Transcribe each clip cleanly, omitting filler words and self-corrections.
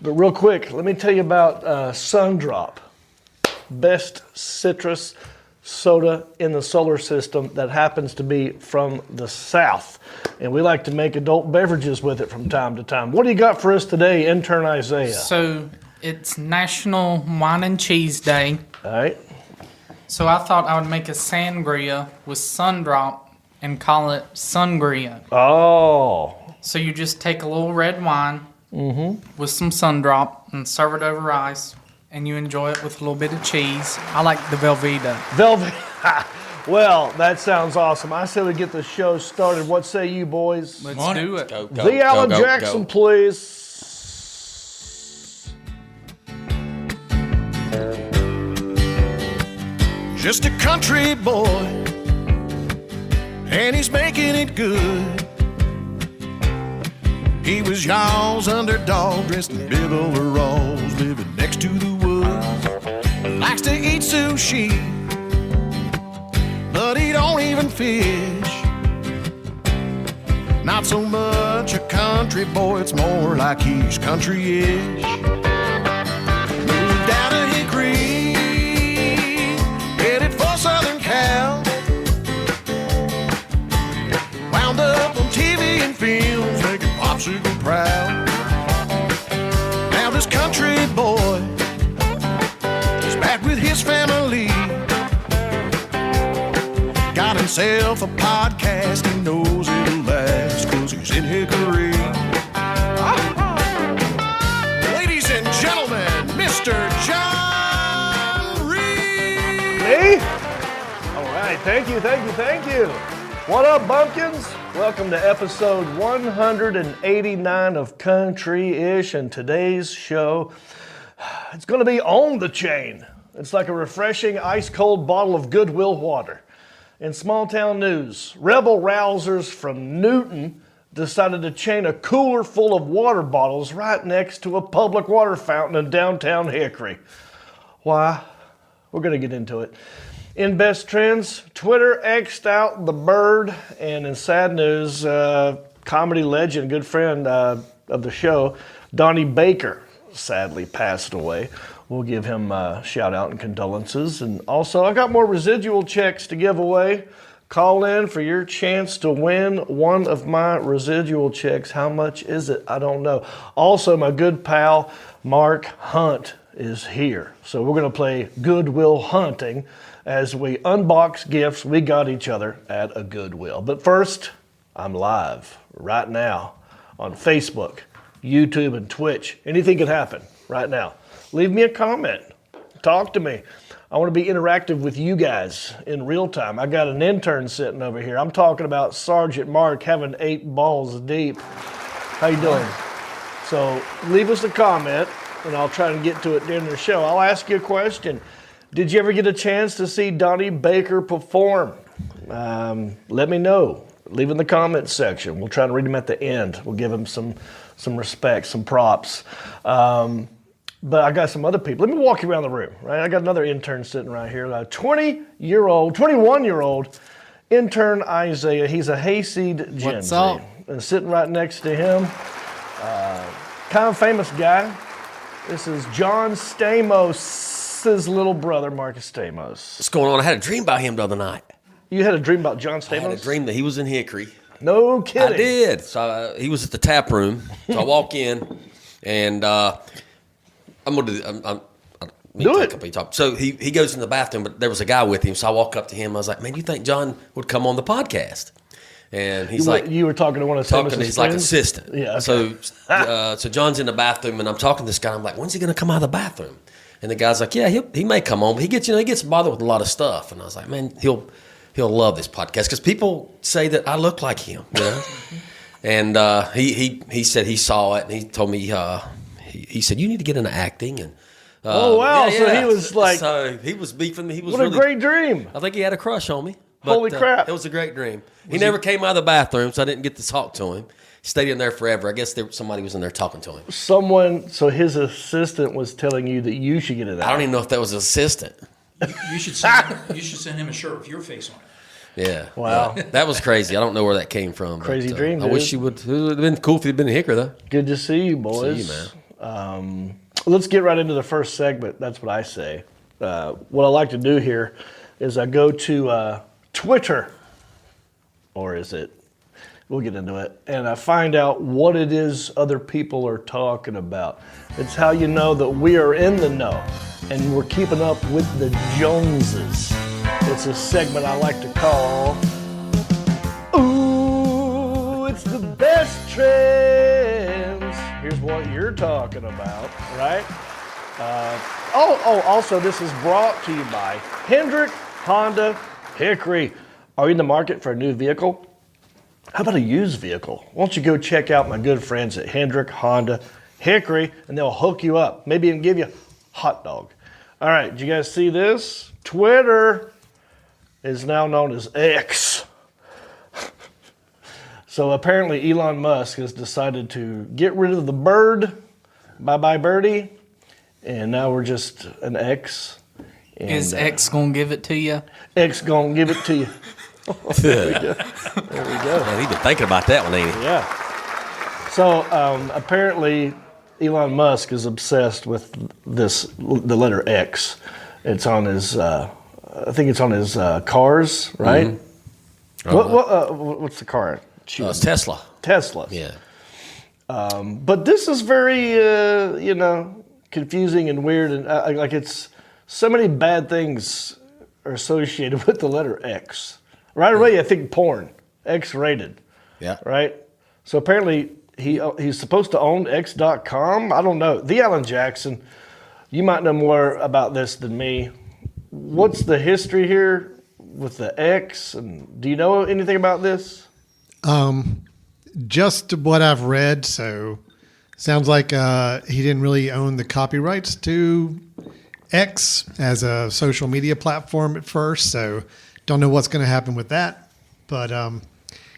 But real quick, let me tell you about Sundrop. Best citrus soda in the solar system that happens to be from the South. And we like to make adult beverages with it from time to time. What do you got for us today, intern Isaiah? So it's National Wine and Cheese Day. All right. So I thought I would make a sangria with Sundrop and call it Sungria. Oh. So you just take a little red wine with some Sundrop and serve it over ice. And you enjoy it with a little bit of cheese. I like the Velveeta. Well, that sounds awesome. I say we get the show started. What say you, boys? Let's do it. Go, The Alan Jackson, please. Just a country boy, and he's making it good. He was y'all's underdog, dressed in bib overalls, living next to the woods. Likes to eat sushi, but he don't even fish. Not so much a country boy, it's more like he's country-ish. Moved down to Hickory, headed for Southern Cal. Wound up on TV and films, making popsicle proud. Now this country boy is back with his family. Got himself a podcast, he knows it'll last, 'cause he's in Hickory. Ladies and gentlemen, Mr. John Reed. Me? All right. Thank you. What up, Bumpkins? Welcome to episode 189 of Country-ish, and today's show, it's going to be on the chain. It's like a refreshing ice-cold bottle of Goodwill water. In small-town news, rebel rousers from Newton decided to chain a cooler full of water bottles right next to a public water fountain in downtown Hickory. Why? We're going to get into it. In best trends, Twitter X'd out the bird, and in sad news, comedy legend, good friend of the show, Donnie Baker, sadly passed away. We'll give him a shout out and condolences. And also, I got more residual checks to give away. Call in for your chance to win one of my residual checks. How much is it? I don't know. Also, my good pal, Marc Hunt, is here. So we're going to play Goodwill Hunting as we unbox gifts we got each other at a Goodwill. But first, I'm live right now on Facebook, YouTube, and Twitch. Anything could happen right now. Leave me a comment. Talk to me. I want to be interactive with you guys in real time. I got an intern sitting over here. I'm talking about Sergeant Mark having 8 balls deep. How you doing? So leave us a comment, and I'll try to get to it during the show. I'll ask you a question. Did you ever get a chance to see Donnie Baker perform? Let me know. Leave in the comments section. We'll try to read them at the end. We'll give him some respect, some props. But I got some other people. Let me walk you around the room. Right, I got another intern sitting right here. A 21-year-old intern Isaiah. He's a hayseed Gen What's Z. up? And sitting right next to him, kind of famous guy. This is John Stamos' little brother, Marcus Stamos. What's going on? I had a dream about him the other night. You had a dream about John I Stamos? had a dream that he was in Hickory. No kidding. I did. So he was at the tap room. So I walk in, and I'm going to Do it. So he goes in the bathroom, but there was a guy with him. So I walk up to him. I was like, man, you think John would come on the podcast? And he's like, you were talking to one of Stamos' he's like friends? assistant. Yeah. Okay. So John's in the bathroom, and I'm talking to this guy. I'm like, when's he going to come out of the bathroom? And the guy's like, yeah, he may come on, but he gets bothered with a lot of stuff. And I was like, man, he'll love this podcast because people say that I look like him, you know. And he said he saw it, and he told me he said you need to get into acting. And oh wow! So he was like, so he was beefing. He was what a great dream! I think he had a crush on me. But, Holy crap! It was a great dream. He never came out of the bathroom, so I didn't get to talk to him. He stayed in there forever. I guess somebody was in there talking to him. So his assistant was telling you that you should get it out. I don't even know if that was an assistant. You should send him a shirt with your face on it. Yeah. Wow. Yeah. That was crazy. I don't know where that came from. Crazy dream, I wish dude. It would have been cool if he'd been in Hickory, though. Good to see you, boys. See you, man. Let's get right into the first segment. That's what I say. What I like to do here is I go to Twitter, or is it? We'll get into it. And I find out what it is other people are talking about. It's how you know that we are in the know and we're keeping up with the Joneses. It's a segment I like to call, Ooh, it's the best trends. Here's what you're talking about, right? Also, this is brought to you by Hendrick Honda Hickory. Are you in the market for a new vehicle? How about a used vehicle? Why don't you go check out my good friends at Hendrick Honda Hickory, and they'll hook you up, maybe even give you a hot dog. All right, did you guys see this? Twitter is now known as X. So apparently Elon Musk has decided to get rid of the bird, bye-bye birdie, and now we're just an X. And, Is X gonna give it to you? X gonna give it to you. There we go. Man, he's been thinking about that one, ain't he? Yeah. So apparently Elon Musk is obsessed with the letter X. It's on his, I think it's on his cars, right? Mm-hmm. What's the car? It's Tesla. Tesla. Yeah. But this is very, confusing and weird, and like it's so many bad things are associated with the letter X. Right away, I think porn, X-rated. Yeah. Right. So apparently he's supposed to own X.com. I don't know. The Alan Jackson, you might know more about this than me. What's the history here with the X? And do you know anything about this? Just what I've read. So sounds like he didn't really own the copyrights to X as a social media platform at first. So don't know what's going to happen with that. But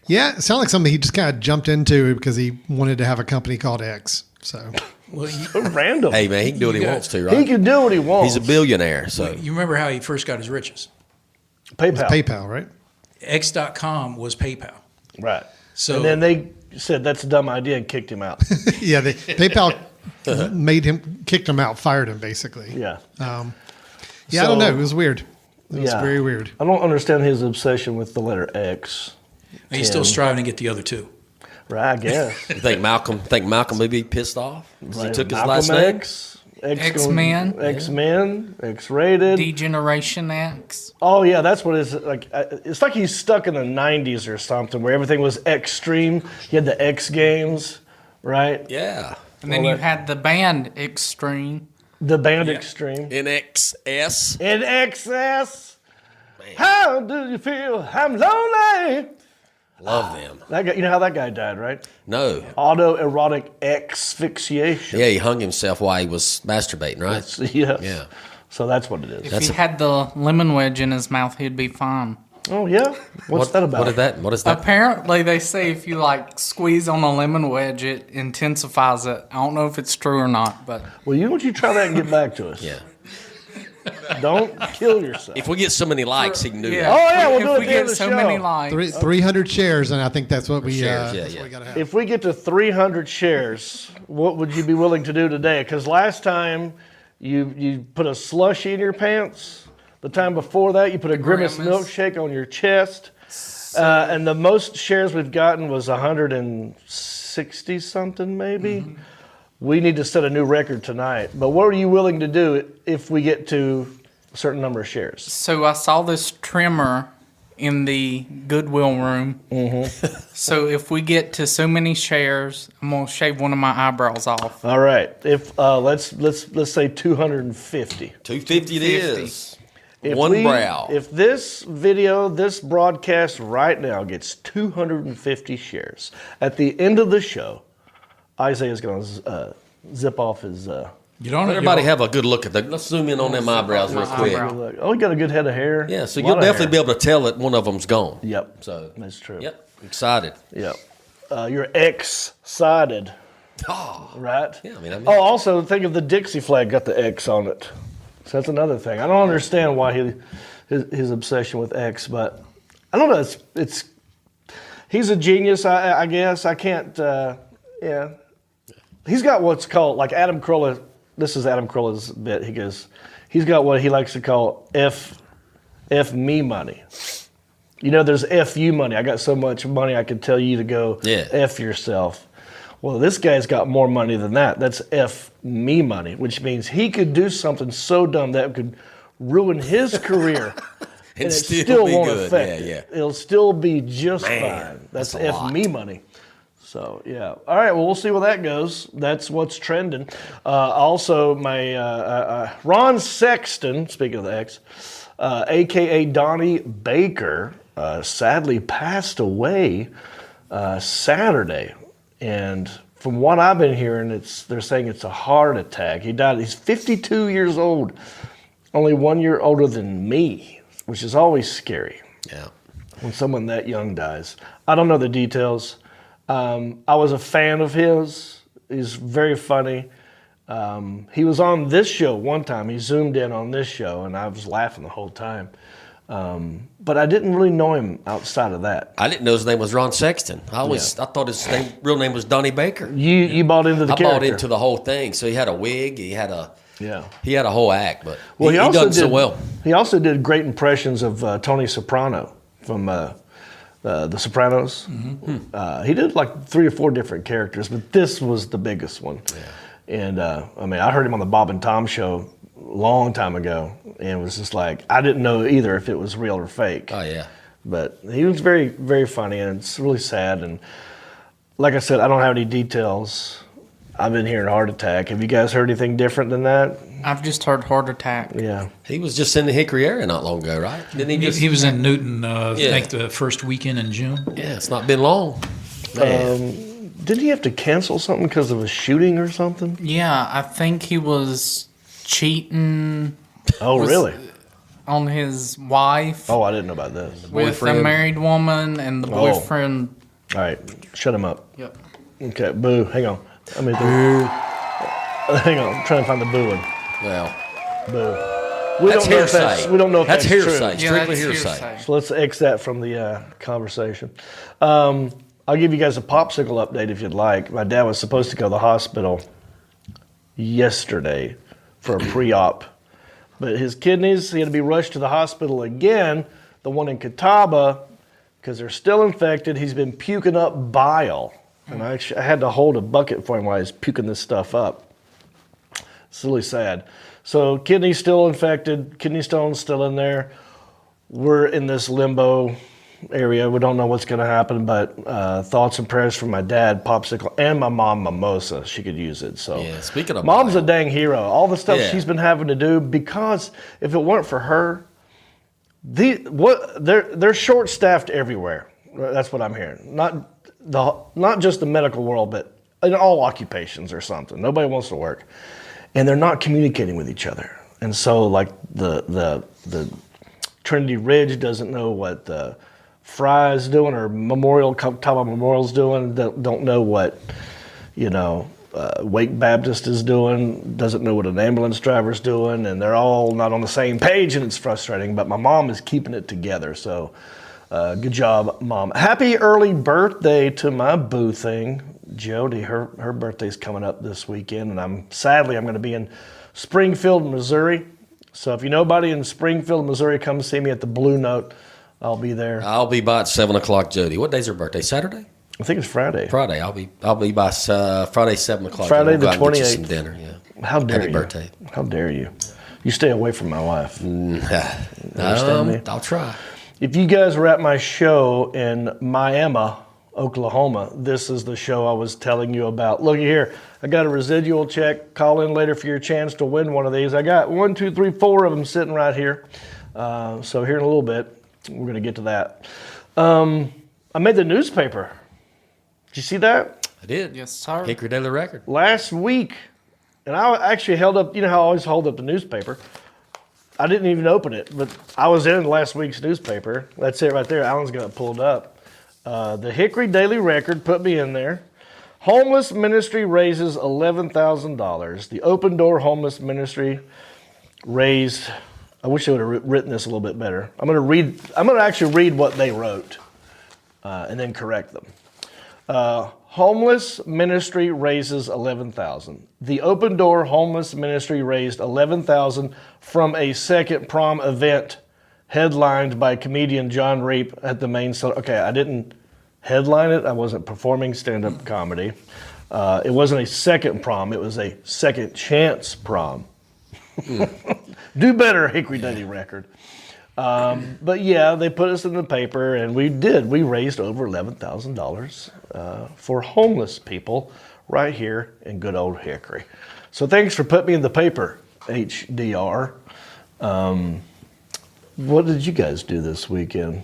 yeah, it sounds like something he just kind of jumped into because he wanted to have a company called X. So So random. Hey, man, he can do what he wants to, right? He can do what he wants. He's a billionaire, so. You remember how he first got his riches? PayPal. PayPal, right? X.com was PayPal. Right. So and then they said that's a dumb idea and kicked him out. Yeah, PayPal kicked him out, fired him basically. Yeah. I don't know. It was weird. It was very weird. I don't understand his obsession with the letter X. he's still striving to get the other two. Right, I guess. You think Malcolm may be pissed off? He took his Malcolm last name? X-Men, X-Men, X-rated. D-Generation X. Oh yeah, that's what it's like. It's like he's stuck in the '90s or something, where everything was extreme. You had the X Games, right? Yeah. And then you had the band Extreme. The band Extreme. NXS. In excess. How do you feel? I'm lonely. Love them. That guy, you know how that guy died, right? No. Autoerotic asphyxiation. Yeah, he hung himself while he was masturbating, right? Yes. Yeah. So that's what it is. If he had the lemon wedge in his mouth, he'd be fine. Oh yeah. What's that about? What is that? Apparently, they say if you squeeze on a lemon wedge, it intensifies it. I don't know if it's true or not, but Well, why don't you try that and get back to us? Yeah. Don't kill yourself. If we get so many likes, he can do Oh yeah, we'll do it if at we the end of get the so show. many likes, 300 shares, and I think that's what we Shares, that's yeah. what we gotta have. If we get to 300 shares, what would you be willing to do today? Because last time you put a slushie in your pants. The time before that, you put a Grimace milkshake on your chest. And the most shares we've gotten was 160 something, maybe. Mm-hmm. We need to set a new record tonight. But what are you willing to do if we get to a certain number of shares? So I saw this trimmer in the Goodwill room. Mm-hmm. So if we get to so many shares, I'm gonna shave one of my eyebrows off. All right. If let's say 250. 250 it is. If One brow. If this video, this broadcast right now gets 250 shares, at the end of the show, Isaiah's going to zip off his. You don't. Everybody have a good look at that. Let's zoom in on them eyebrows real quick. Eyebrow. Oh, he got a good head of hair. Yeah, so A lot you'll of definitely hair. be able to tell that one of them's gone. Yep. So That's true. Yep. Excited. Yep. You're X-sided, Oh. right? Yeah, I mean. Oh, also think of the Dixie flag got the X on it. So that's another thing. I don't understand why his obsession with X, but I don't know. It's he's a genius, I guess. I can't. Yeah. he's got what's called, like Adam Carolla, this is Adam Carolla's bit. He goes, he's got what he likes to call F me money. You know, there's F you money. I got so much money I could tell you to go F yourself. Well, this guy's got more money than that. That's F me money, which means he could do something so dumb that could ruin his career. And it still won't affect it. It'll still be just fine. That's F me money. So, yeah. All right, well, we'll see where that goes. That's what's trending. Also, my Ron Sexton, speaking of the X, a.k.a. Donnie Baker, sadly passed away Saturday. And from what I've been hearing, they're saying it's a heart attack. He died. He's 52 years old, only 1 year older than me, which is always scary. Yeah. When someone that young dies. I don't know the details. I was a fan of his. He's very funny. He was on this show one time. He zoomed in on this show, and I was laughing the whole time. But I didn't really know him outside of that. I didn't know his name was Ron Sexton. I thought his real name was Donnie Baker. You bought into the character. I bought into the whole thing. So he had a wig. He had a whole act. But he also done so well. He also did great impressions of Tony Soprano from The Sopranos. Mm-hmm. He did like 3 or 4 different characters, but this was the biggest one. Yeah. And I heard him on the Bob and Tom show a long time ago, and it was just like, I didn't know either if it was real or fake. Oh, yeah. But he was very, very funny, and it's really sad. And like I said, I don't have any details. I've been hearing heart attack. Have you guys heard anything different than that? I've just heard heart attack. Yeah. He was just in the Hickory area not long ago, right? Didn't he? He was in Newton, I think the first weekend in June. Yeah, it's not been long. Didn't he have to cancel something because of a shooting or something? Yeah, I think he was cheating. Oh, really? On his wife. Oh, I didn't know about this. With a married woman and the boyfriend. All right, shut him up. Yep. Okay, boo. Hang on. Hang on. I'm trying to find the booing. Well, boo. That's hearsay. We don't know if that's hearsay. true. Yeah, Strictly that's hearsay. So let's X that from the conversation. I'll give you guys a popsicle update if you'd like. My dad was supposed to go to the hospital yesterday for a pre-op, but his kidneys, he had to be rushed to the hospital again, the one in Catawba, because they're still infected. He's been puking up bile, and I had to hold a bucket for him while he's puking this stuff up. It's really sad. So kidney's still infected, kidney stone's still in there. We're in this limbo area. We don't know what's going to happen, but thoughts and prayers for my dad, Popsicle, and my mom, Mimosa. She could use it. So, yeah, speaking of Mom's bile. a dang hero. All the stuff she's been having to do, because if it weren't for her, they're short-staffed everywhere. That's what I'm hearing. Not just the medical world, but in all occupations or something. Nobody wants to work, and they're not communicating with each other. And so, like the Trinity Ridge doesn't know what the Fry's doing, or Catawba Memorial's doing. Don't know what Wake Baptist is doing. Doesn't know what an ambulance driver's doing, and they're all not on the same page, and it's frustrating. But my mom is keeping it together. So, good job, Mom. Happy early birthday to my boo thing, Jody. Her birthday's coming up this weekend, and I'm going to be in Springfield, Missouri. So if you know anybody in Springfield, Missouri, come see me at the Blue Note. I'll be there. I'll be by at 7 o'clock, Jody. What day's her birthday? Saturday? I think it's Friday. Friday. I'll be by Friday 7 o'clock. Friday the We'll go out and get you 28th. some dinner. Yeah. How dare Happy you? birthday. How dare you? You stay away from my wife. Understand me? I'll try. If you guys were at my show in Miami, Oklahoma, this is the show I was telling you about. Looky here. I got a residual check. Call in later for your chance to win one of these. I got 1, 2, 3, 4 of them sitting right here. So here in a little bit, we're going to get to that. I made the newspaper. Did you see that? I did. Yes, sir. Hickory Daily Record. Last week. And I actually held up, you know how I always hold up the newspaper? I didn't even open it, but I was in last week's newspaper. That's it right there. Alan's got it pulled up. The Hickory Daily Record put me in there. Homeless Ministry raises $11,000. The Open Door Homeless Ministry raised, I wish I would have written this a little bit better. I'm going to actually read what they wrote and then correct them. Homeless ministry raises $11,000. The Open Door Homeless Ministry raised $11,000 from a second prom event headlined by comedian John Reap at the main. Okay, I didn't headline it. I wasn't performing stand-up comedy. It wasn't a second prom. It was a second chance prom. Do better, Hickory Duddy record. But yeah, they put us in the paper, and we did. We raised over $11,000 for homeless people right here in good old Hickory. So thanks for putting me in the paper, HDR. What did you guys do this weekend?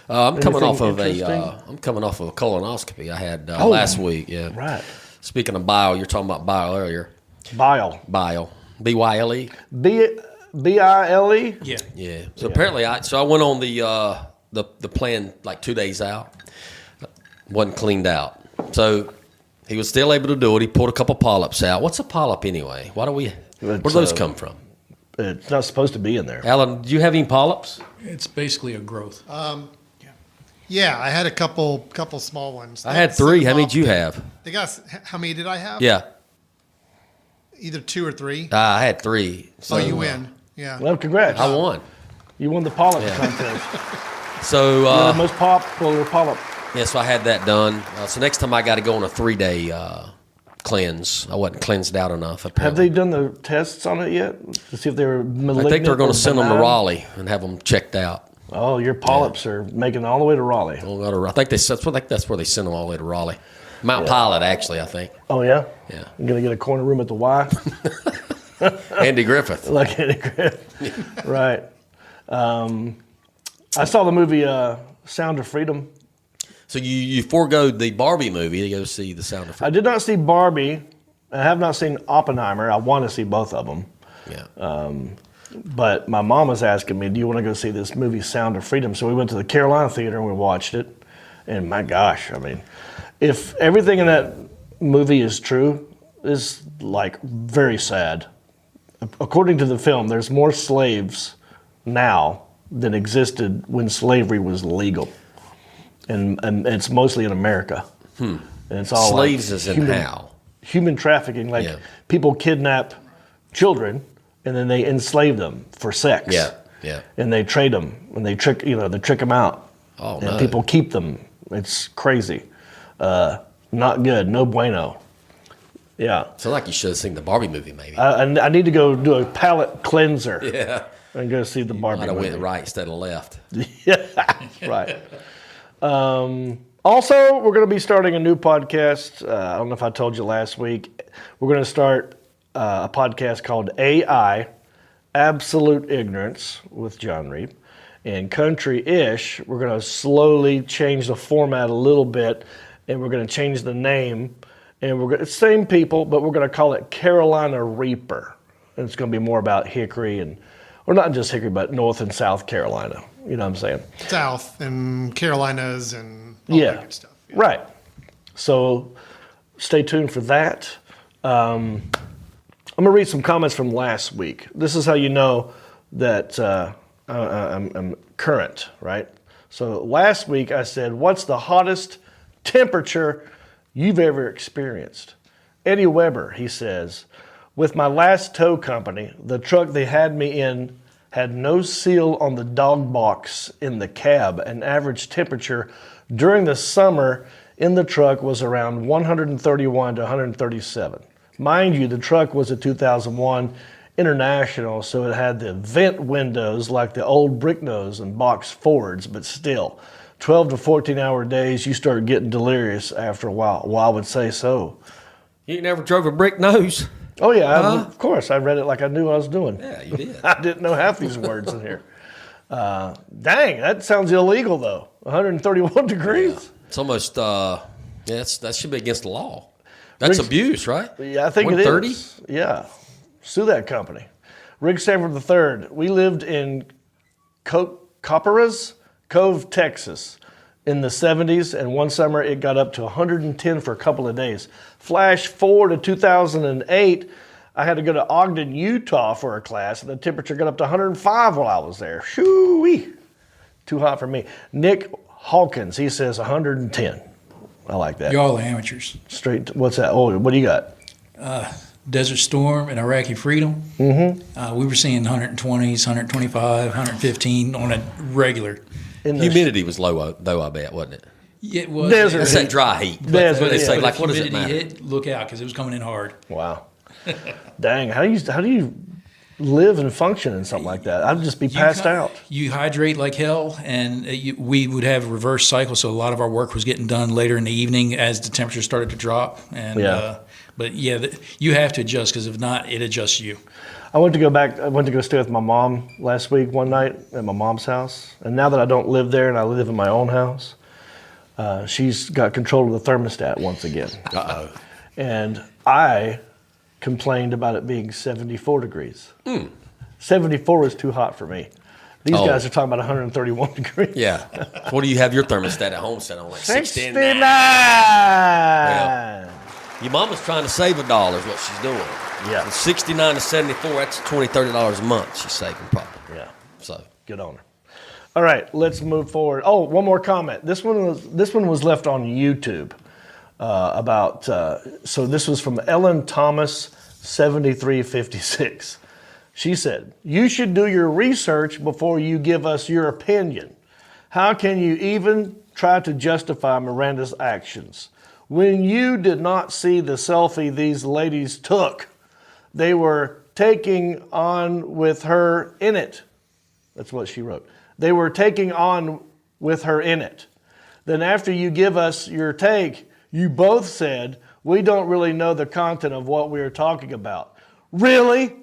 I'm coming off of a interesting? colonoscopy I had last week. Yeah. Right. Speaking of bile, you're talking about bile earlier. Bile. Bile. B-Y-L-E. B-I-L-E? Yeah. Yeah. So apparently, I went on the plan like 2 days out. Wasn't cleaned out. So he was still able to do it. He pulled a couple polyps out. What's a polyp anyway? Where do those come from? It's not supposed to be in there. Alan, do you have any polyps? It's basically a growth. Yeah, I had a couple small ones. I had 3. How many did you have? They got, how many did I have? Yeah. Either 2 or 3. I had 3. So, Oh, you win. Yeah. Well, congrats. I won. You won the polyp contest. So, You're the most popular polyp. yeah, so I had that done. So next time I got to go on a 3-day cleanse. I wasn't cleansed out enough. Have Apparently. they done the tests on it yet to see if they were malignant? I think they're going or to send them to benign? Raleigh and have them checked out. Oh, your polyps are making it all the way to Raleigh. I think that's where they send them all the way to Raleigh. Mount Pilot, actually, I think. Oh, yeah? Yeah. You're going to get a corner room at the Y? Andy Griffith. Like Eddie Griffith. Right. I saw the movie Sound of Freedom. So you forgoed the Barbie movie to go see The Sound of I Freedom. did not see Barbie. I have not seen Oppenheimer. I want to see both of them. Yeah. But my mom was asking me, do you want to go see this movie, Sound of Freedom? So we went to the Carolina Theater and we watched it. And my gosh, I mean, if everything in that movie is true, it's like very sad. According to the film, there's more slaves now than existed when slavery was legal. And it's mostly in America. And it's all Slaves like is in how? Human trafficking, like Yeah. people kidnap children and then they enslave them for sex. Yeah, yeah. And they trade them and they trick them out. Oh, and no. people keep them. It's crazy. Not good. No bueno. Yeah. Sounds like you should have seen the Barbie movie, maybe. I need to go do a palate cleanser yeah. and go see the Barbie Might have movie. went right instead of left. Yeah, right. Also, we're going to be starting a new podcast. I don't know if I told you last week. We're going to start a podcast called AI, Absolute Ignorance, with John Reap. And Country-ish, we're going to slowly change the format a little bit, and we're going to change the name. And we're it's same people, but we're going to call it Carolina Reaper. And it's going to be more about Hickory or not just Hickory, but North and South Carolina. You know what I'm saying? South and Carolinas and all that good stuff. Yeah. Right. So stay tuned for that. I'm going to read some comments from last week. This is how you know that I'm current, right? So last week I said, what's the hottest temperature you've ever experienced? Eddie Weber, he says, with my last tow company, the truck they had me in had no seal on the dog box in the cab. An average temperature during the summer in the truck was around 131 to 137. Mind you, the truck was a 2001 International, so it had the vent windows like the old Bricknose and box Fords, but still, 12 to 14-hour days, you start getting delirious after a while. Well, I would say so. You never drove a brick nose? Oh, yeah, of course. I read it like I knew what I was doing. Yeah, you did. I didn't know half these words in here. Dang, that sounds illegal, though. 131 degrees? It's almost, that should be against the law. That's abuse, right? Yeah, I think it 130? is. Yeah. Sue that company. Rick Sanford III. We lived in Copperas Cove, Texas in the 70s, and one summer it got up to 110 for a couple of days. Flash forward to 2008, I had to go to Ogden, Utah for a class, and the temperature got up to 105 while I was there. Shoo-wee. Too hot for me. Nick Hawkins, he says 110. I like that. You're all amateurs. Straight. What's that? Oh, what do you got? Desert Storm and Iraqi Freedom. Mm-hmm. We were seeing 120s, 125, 115 on a regular. Humidity was low, though, I bet, wasn't it? Yeah, it was. Desert Let's say dry heat. Desert, But they say, But like, if what does it humidity matter? hit, look out, because it was coming in hard. Wow. Dang. How do you live and function in something like that? I'd just be passed out. You hydrate like hell, and we would have a reverse cycle, so a lot of our work was getting done later in the evening as the temperature started to drop. And but yeah, you have to adjust, because if not, it adjusts you. I went to go stay with my mom last week one night at my mom's house. And now that I don't live there and I live in my own house, she's got control of the thermostat once again. Uh-oh. And I complained about it being 74 degrees. 74 is too hot for me. These guys are talking about 131 degrees. Yeah. What do you have your thermostat at home set on? Like 69? 69! Well, your mama's trying to save $1 is what she's doing. Yeah. From 69 to 74, that's $20, $30 a month she's saving probably. Yeah, So good on her. All right, let's move forward. Oh, one more comment. This one was left on YouTube so this was from Ellen Thomas 7356. She said, "You should do your research before you give us your opinion. How can you even try to justify Miranda's actions? When you did not see the selfie these ladies took, they were taking on with her in it." That's what she wrote. They were taking on with her in it. Then after you give us your take, you both said, "We don't really know the content of what we are talking about." Really?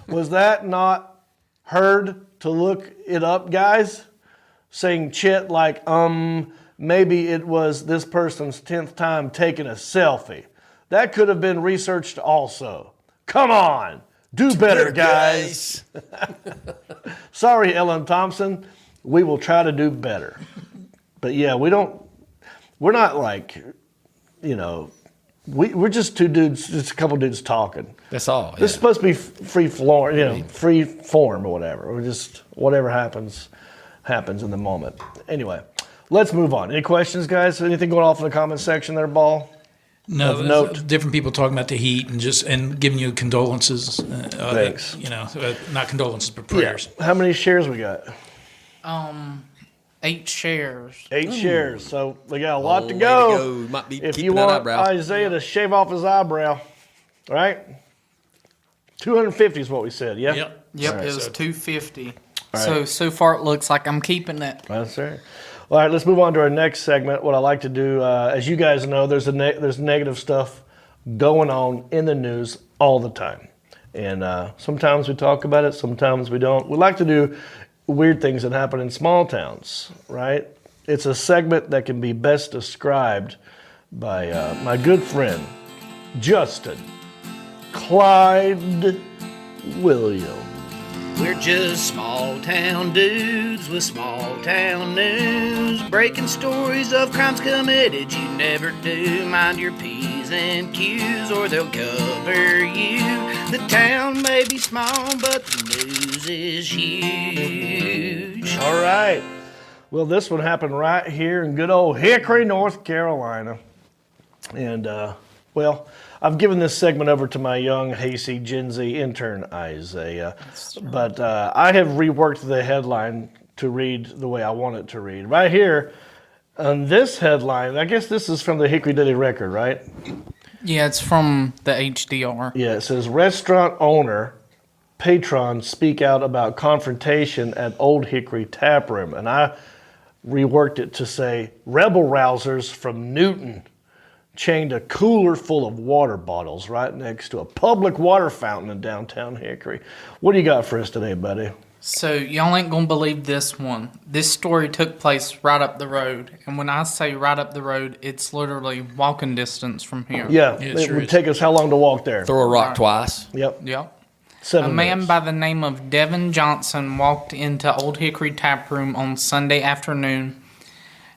Was that not heard to look it up, guys? Saying shit like, maybe it was this person's 10th time taking a selfie. That could have been researched also. Come on, do better, guys. Sorry, Ellen Thompson. We will try to do better. But yeah, we're not like, we're just two dudes, just a couple dudes talking. that's all. This is supposed to be free form or whatever. Or just whatever happens in the moment. Anyway, let's move on. Any questions, guys? Anything going off in the comment section there, Ball? No, Of note. different people talking about the heat and giving you condolences. Thanks. Not condolences, but prayers. Yeah. How many shares we got? 8 shares. 8 shares. So we got a lot to Long way go. to go. Might be If keeping you that want eyebrow. Isaiah to shave off his eyebrow, right? 250 is what we said, yeah? Yep, All right, it was so- 250. right. So far it looks like I'm keeping it. That's right. All right, let's move on to our next segment. What I like to do, as you guys know, there's negative stuff going on in the news all the time. And sometimes we talk about it, sometimes we don't. We like to do weird things that happen in small towns, right? It's a segment that can be best described by my good friend, Justin Clyde Williams. We're just small town dudes with small town news, breaking stories of crimes committed you never do. Mind your P's and Q's or they'll cover you. The town may be small, but the news is huge. All right. Well, this one happened right here in good old Hickory, North Carolina. And, I've given this segment over to my young, hasty Gen Z intern, Isaiah. But I have reworked the headline to read the way I want it to read. Right here, on this headline, I guess this is from the Hickory Daily Record, right? Yeah, it's from the HDR. Yeah, it says, restaurant owner, patron speak out about confrontation at Old Hickory Tap Room. And I reworked it to say, rebel rousers from Newton chained a cooler full of water bottles right next to a public water fountain in downtown Hickory. What do you got for us today, buddy? So y'all ain't gonna believe this one. This story took place right up the road. And when I say right up the road, it's literally walking distance from here. Yeah, it it sure would is. take us how long to walk there? Throw a rock twice. Yep, Yep. 7 A man minutes. by the name of Devin Johnson walked into Old Hickory Tap Room on Sunday afternoon,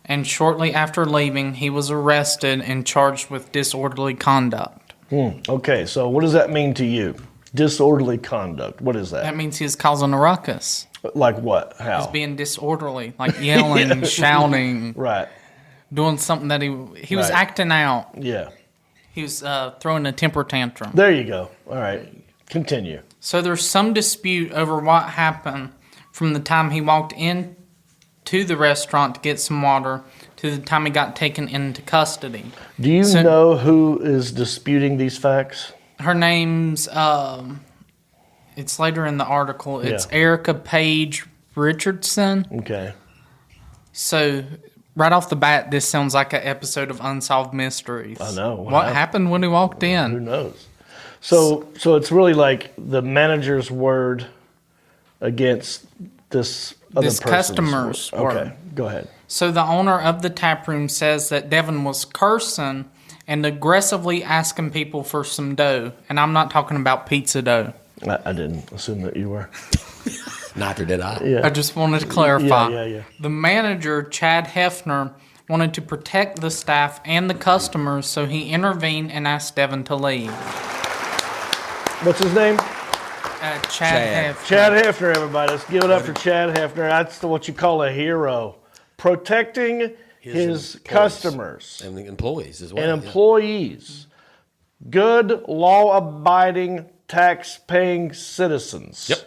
and shortly after leaving, he was arrested and charged with disorderly conduct. Okay, so what does that mean to you? Disorderly conduct. What is That that? means he's causing a ruckus. Like what? How? He's being disorderly, like yelling, shouting. Right. doing something that he was Right. acting out. Yeah. He was throwing a temper tantrum. There you go. All right. Continue. So there's some dispute over what happened from the time he walked in to the restaurant to get some water to the time he got taken into custody. Do you So- know who is disputing these facts? Her name's it's later in the article. It's Yeah. Erica Page Richardson. Okay. So right off the bat, this sounds like an episode of Unsolved Mysteries. I know. What happened when he walked Who in? knows? So it's really like the manager's word against this other This person's customer's word. Okay. word. Go ahead. So the owner of the tap room says that Devin was cursing and aggressively asking people for some dough. And I'm not talking about pizza dough. I didn't assume that you were. Neither did I. Yeah. I just wanted to clarify. Yeah. The manager, Chad Hefner, wanted to protect the staff and the customers, so he intervened and asked Devin to leave. What's his name? Chad Hefner. Chad Hefner, everybody. Let's give it up for Chad Hefner. That's what you call a hero. Protecting his employees. customers And the employees as well. and employees. Good, law-abiding, tax-paying citizens. Yep.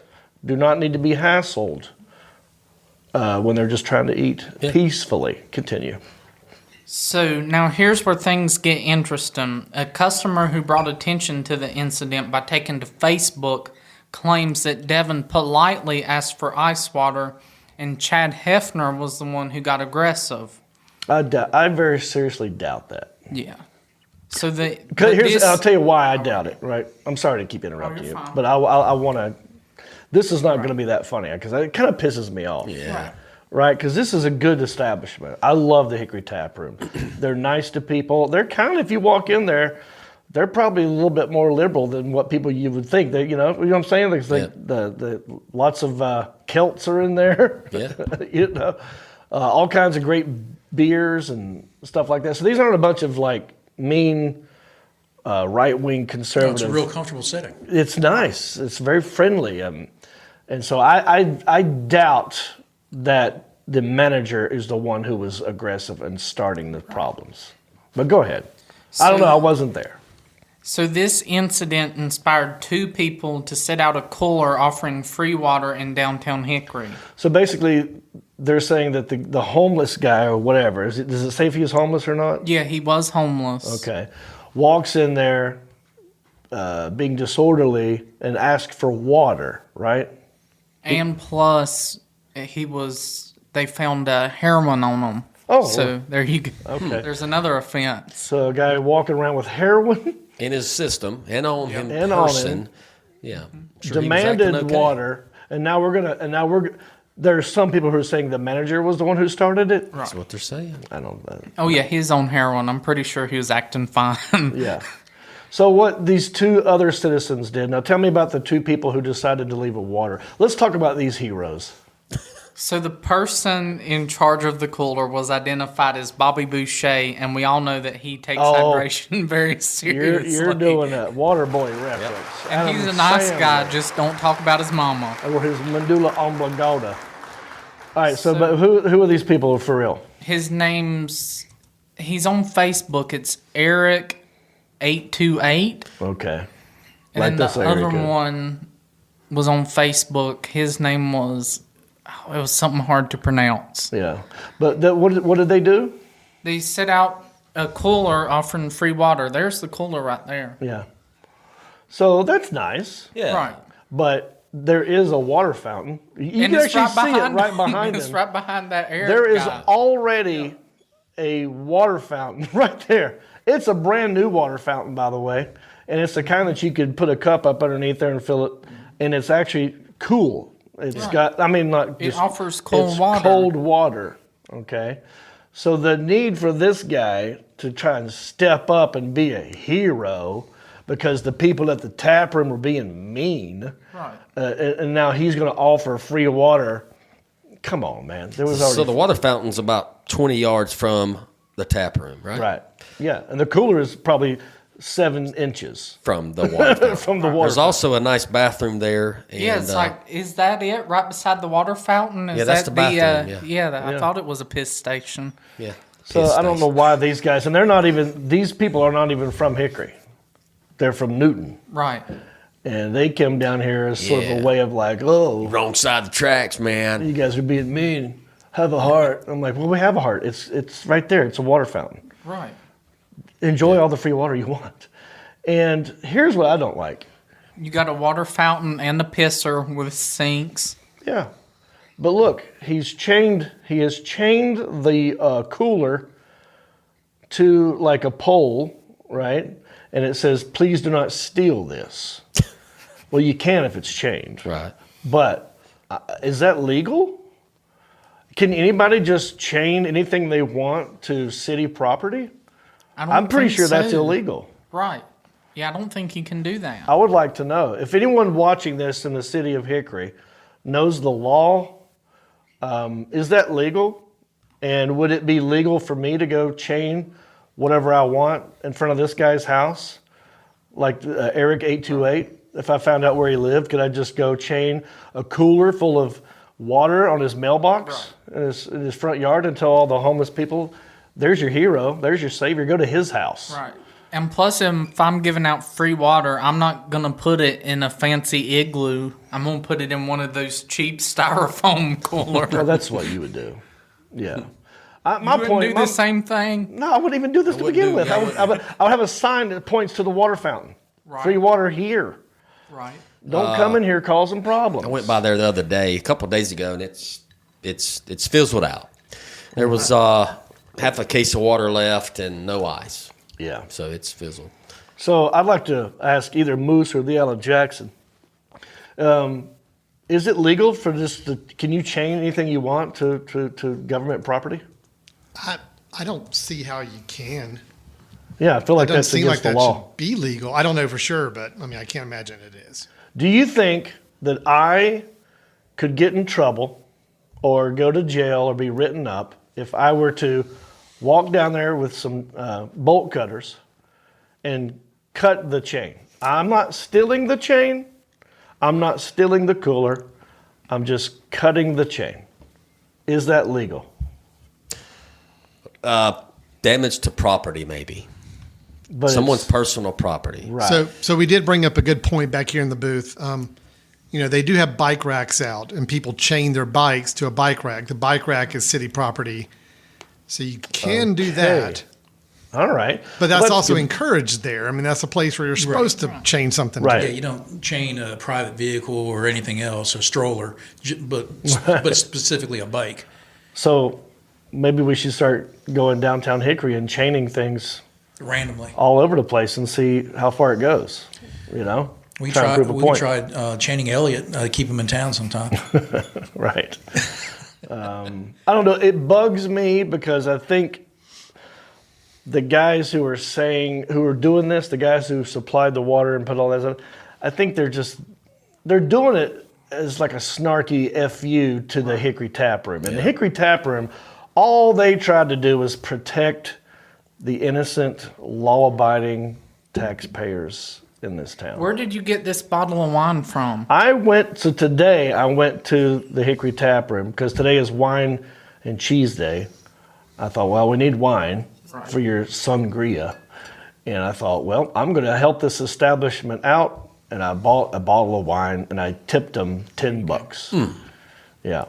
Do not need to be hassled when they're just trying to eat peacefully. Continue. So now here's where things get interesting. A customer who brought attention to the incident by taking to Facebook claims that Devin politely asked for ice water and Chad Hefner was the one who got aggressive. I very seriously doubt that. Yeah. So the I'll tell you why I doubt it. Right? I'm sorry to keep interrupting you're you, fine. but I want to. This is not going to be that funny because it kind of pisses me off. Yeah. Right, because this is a good establishment. I love the Hickory Tap Room. They're nice to people. They're kind of, if you walk in there, they're probably a little bit more liberal than what people you would think. They, you know what I'm saying? There's the lots of Celts are in there. Yeah. You know, all kinds of great beers and stuff like that. So these aren't a bunch of like mean right-wing No, conservative. it's a real comfortable setting. It's nice. It's very friendly. And so I doubt that the manager is the one who was aggressive and starting the problems. But go ahead. I don't know. I wasn't there. So this incident inspired two people to set out a cooler offering free water in downtown Hickory. So basically, they're saying that the homeless guy or whatever, does it say if he was homeless or not? Yeah, he was homeless. Okay. Walks in there being disorderly and asks for water, right? And plus, they found heroin on him. Oh. So there you go. Okay. There's another offense. So a guy walking around with heroin In his system and on him And on person. him. Yeah. Sure he was demanded acting okay. water, and now we're there's some people who are saying the manager was the one who started it. That's what they're saying. I don't know. Oh yeah, he's on heroin. I'm pretty sure he was acting fine. Yeah. So what these two other citizens did. Now tell me about the two people who decided to leave with water. Let's talk about these heroes. So the person in charge of the cooler was identified as Bobby Boucher, and we all know that he takes hydration very seriously. You're doing a water boy reference. And he's a Adam nice guy. Sandler. Just don't talk about his mama. Or his medulla oblongata. All right, so but who are these people for real? He's on Facebook. It's Eric828. Okay. And Like then this the other Eric. one was on Facebook. His name was, it was something hard to pronounce. Yeah. But what did they do? They set out a cooler offering free water. There's the cooler right there. Yeah. So that's nice. Yeah. Right. But there is a water fountain. You And can it's actually see it right behind It's them. right behind that Eric There is guy. already a water fountain right there. It's a brand new water fountain, by the way. And it's the kind that you could put a cup up underneath there and fill it. And it's actually cool. It's got, I mean, not It just, offers cold it's water. cold water. Okay. So the need for this guy to try and step up and be a hero because the people at the tap room were being mean. Right. And now he's going to offer free water. Come on, man. There was already So the water fountain's about 20 yards from the tap room, right? right. Yeah, and the cooler is probably 7 inches From the water fountain. from the water. There's also a nice bathroom there. And, Yeah, it's like, is that it? Right beside the water fountain? Is Yeah, that's that the bathroom, I Yeah. thought it was a piss station. yeah. So I don't know why these guys, and these people are not even from Hickory. They're from Newton. Right. And they came down here as sort of a way of like, oh. Wrong side of the tracks, man. You guys are being mean. Have a heart. I'm like, well, we have a heart. It's right there. It's a water fountain. Right. Enjoy all the free water you want. And here's what I don't like. You got a water fountain and a pisser with sinks. Yeah. But look, he has chained the cooler to like a pole, right? And it says, please do not steal this. Well, you can if it's chained. Right. But is that legal? Can anybody just chain anything they want to city property? I'm pretty sure that's illegal. Right. Yeah, I don't think you can do that. I would like to know. If anyone watching this in the city of Hickory knows the law, is that legal? And would it be legal for me to go chain whatever I want in front of this guy's house? Like Eric 828, if I found out where he lived, could I just go chain a cooler full of water on his mailbox in his front yard and tell all the homeless people, there's your hero, there's your savior, go to his house. Right. And plus, if I'm giving out free water, I'm not going to put it in a fancy igloo. I'm going to put it in one of those cheap styrofoam coolers. Well, that's what you would do. Yeah. My point. Do the same thing? No, I wouldn't even do this to begin with. I would have a sign that points to the water fountain. Right. Free water here. Right. Don't come in here causing problems. I went by there the other day, a couple of days ago, and it's fizzled out. There was half a case of water left and no ice. Yeah. So it's fizzled. So I'd like to ask either Moose or Leon Jackson, is it legal for this can you chain anything you want to government property? I don't see how you can. Yeah, I feel like that's against the law. Should be legal. I don't know for sure, but I mean, I can't imagine it is. Do you think that I could get in trouble or go to jail or be written up if I were to walk down there with some bolt cutters and cut the chain? I'm not stealing the chain. I'm not stealing the cooler. I'm just cutting the chain. Is that legal? Damage to property, maybe. But someone's personal property. Right. So we did bring up a good point back here in the booth. They do have bike racks out, and people chain their bikes to a bike rack. The bike rack is city property, so you can do that. All right. But that's also encouraged there. I mean, that's a place where you're supposed to chain something. Right. To. Yeah, you don't chain a private vehicle or anything else, a stroller, but specifically a bike. So maybe we should start going downtown Hickory and chaining things Randomly. all over the place and see how far it goes. You know, We Try to prove a point. tried chaining Elliot to keep him in town sometime. Right. I don't know. It bugs me because I think the guys who are doing this, the guys who supplied the water and put all that stuff, I think they're doing it as like a snarky FU to the Hickory Tap Room. And the Hickory Tap Room, all they tried to do was protect the innocent, law-abiding taxpayers in this town. Where did you get this bottle of wine from? Today I went to the Hickory Tap Room because today is wine and cheese day. I thought, well, we need wine for your sangria. And I thought, well, I'm going to help this establishment out. And I bought a bottle of wine and I tipped them $10. Yeah.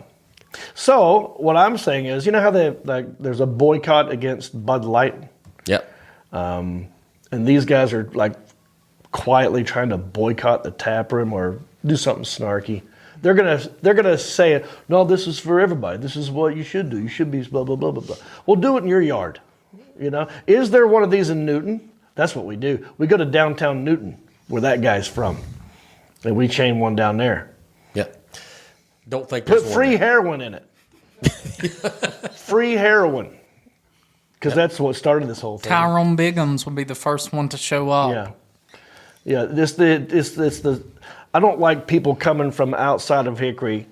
So what I'm saying is, you know how there's a boycott against Bud Light? Yep. And these guys are like quietly trying to boycott the tap room or do something snarky. They're gonna say it. No, this is for everybody. This is what you should do. You should be blah blah blah blah blah. Well, do it in your yard. You know, is there one of these in Newton? That's what we do. We go to downtown Newton, where that guy's from, and we chain one down there. Yep. Don't think Put there's free one heroin in it. Free heroin. Because that's what started this whole thing. Tyrone Biggums will be the first one to show up. Yeah. I don't like people coming from outside of Hickory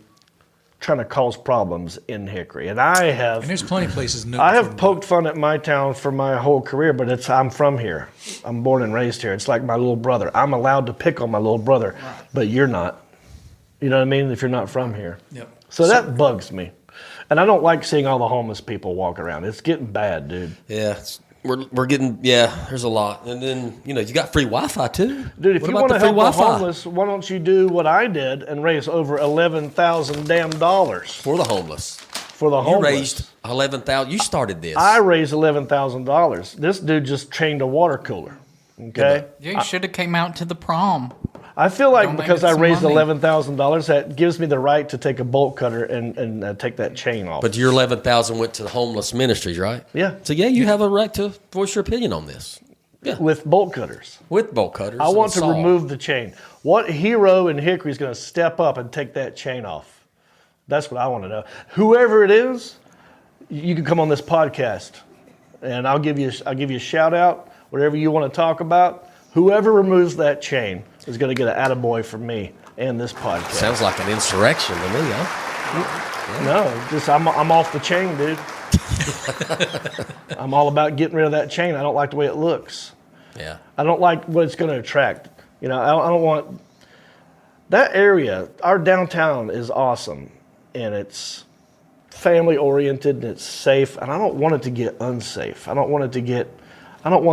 trying to cause problems in Hickory. And And there's plenty of places. I have poked fun at my town for my whole career, but I'm from here. I'm born and raised here. It's like my little brother. I'm allowed to pick on my little brother, but you're not. You know what I mean? If you're not from here. Yep. So that bugs me. And I don't like seeing all the homeless people walk around. It's getting bad, dude. Yeah, we're getting, there's a lot. And then, you got free Wi-Fi too. Dude, if What you about want to the free help the Wi-Fi? homeless, why don't you do what I did and raise over $11,000 damn dollars For the homeless. for the You homeless? raised 11,000. You started this. I raised $11,000. This dude just chained a water cooler. Okay? Yeah, you should have came out to the prom. I feel like Donated because I some raised money. $11,000, that gives me the right to take a bolt cutter and take that chain off. But your 11,000 went to the homeless ministries, right? Yeah. So you have a right to voice your opinion on this. Yeah. With bolt cutters. With bolt cutters. I and want a to saw. remove the chain. What hero in Hickory is going to step up and take that chain off? That's what I want to know. Whoever it is, you can come on this podcast, and I'll give you a shout out. Whatever you want to talk about, whoever removes that chain is going to get an attaboy from me and this podcast. Sounds like an insurrection to me, huh? No, just I'm off the chain, dude. I'm all about getting rid of that chain. I don't like the way it looks. Yeah. I don't like what it's going to attract. I don't want that area. Our downtown is awesome, and it's family oriented and it's safe. And I don't want it to get unsafe. I don't want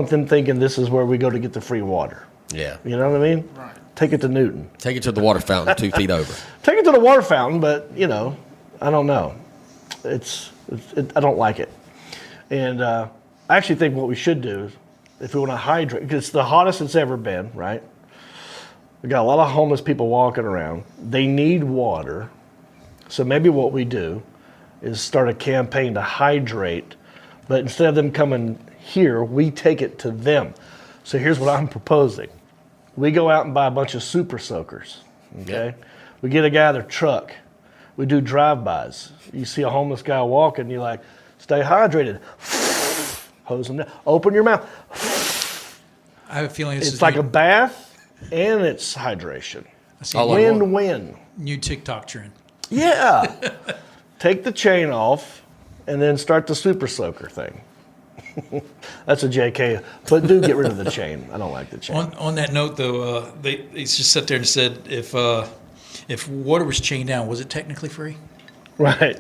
them thinking this is where we go to get the free water. Yeah. You know what I mean? Right. Take it to Newton. Take it to the water fountain 2 feet over. Take it to the water fountain, but I don't know. I don't like it. And I actually think what we should do is, if we want to hydrate, because it's the hottest it's ever been, right? We got a lot of homeless people walking around. They need water. So maybe what we do is start a campaign to hydrate, but instead of them coming here, we take it to them. So here's what I'm proposing. We go out and buy a bunch of super soakers, okay? We get a guy their truck. We do drive-bys. You see a homeless guy walking, you're like, stay hydrated. Hose him down. Open your mouth. I have a feeling this It's is like a bath and it's hydration. a Win-win. new TikTok trend. Yeah. Take the chain off and then start the super soaker thing. That's a JK, but do get rid of the chain. I don't like the chain. On that note, though, they just sat there and said if water was chained down, was it technically free? Right.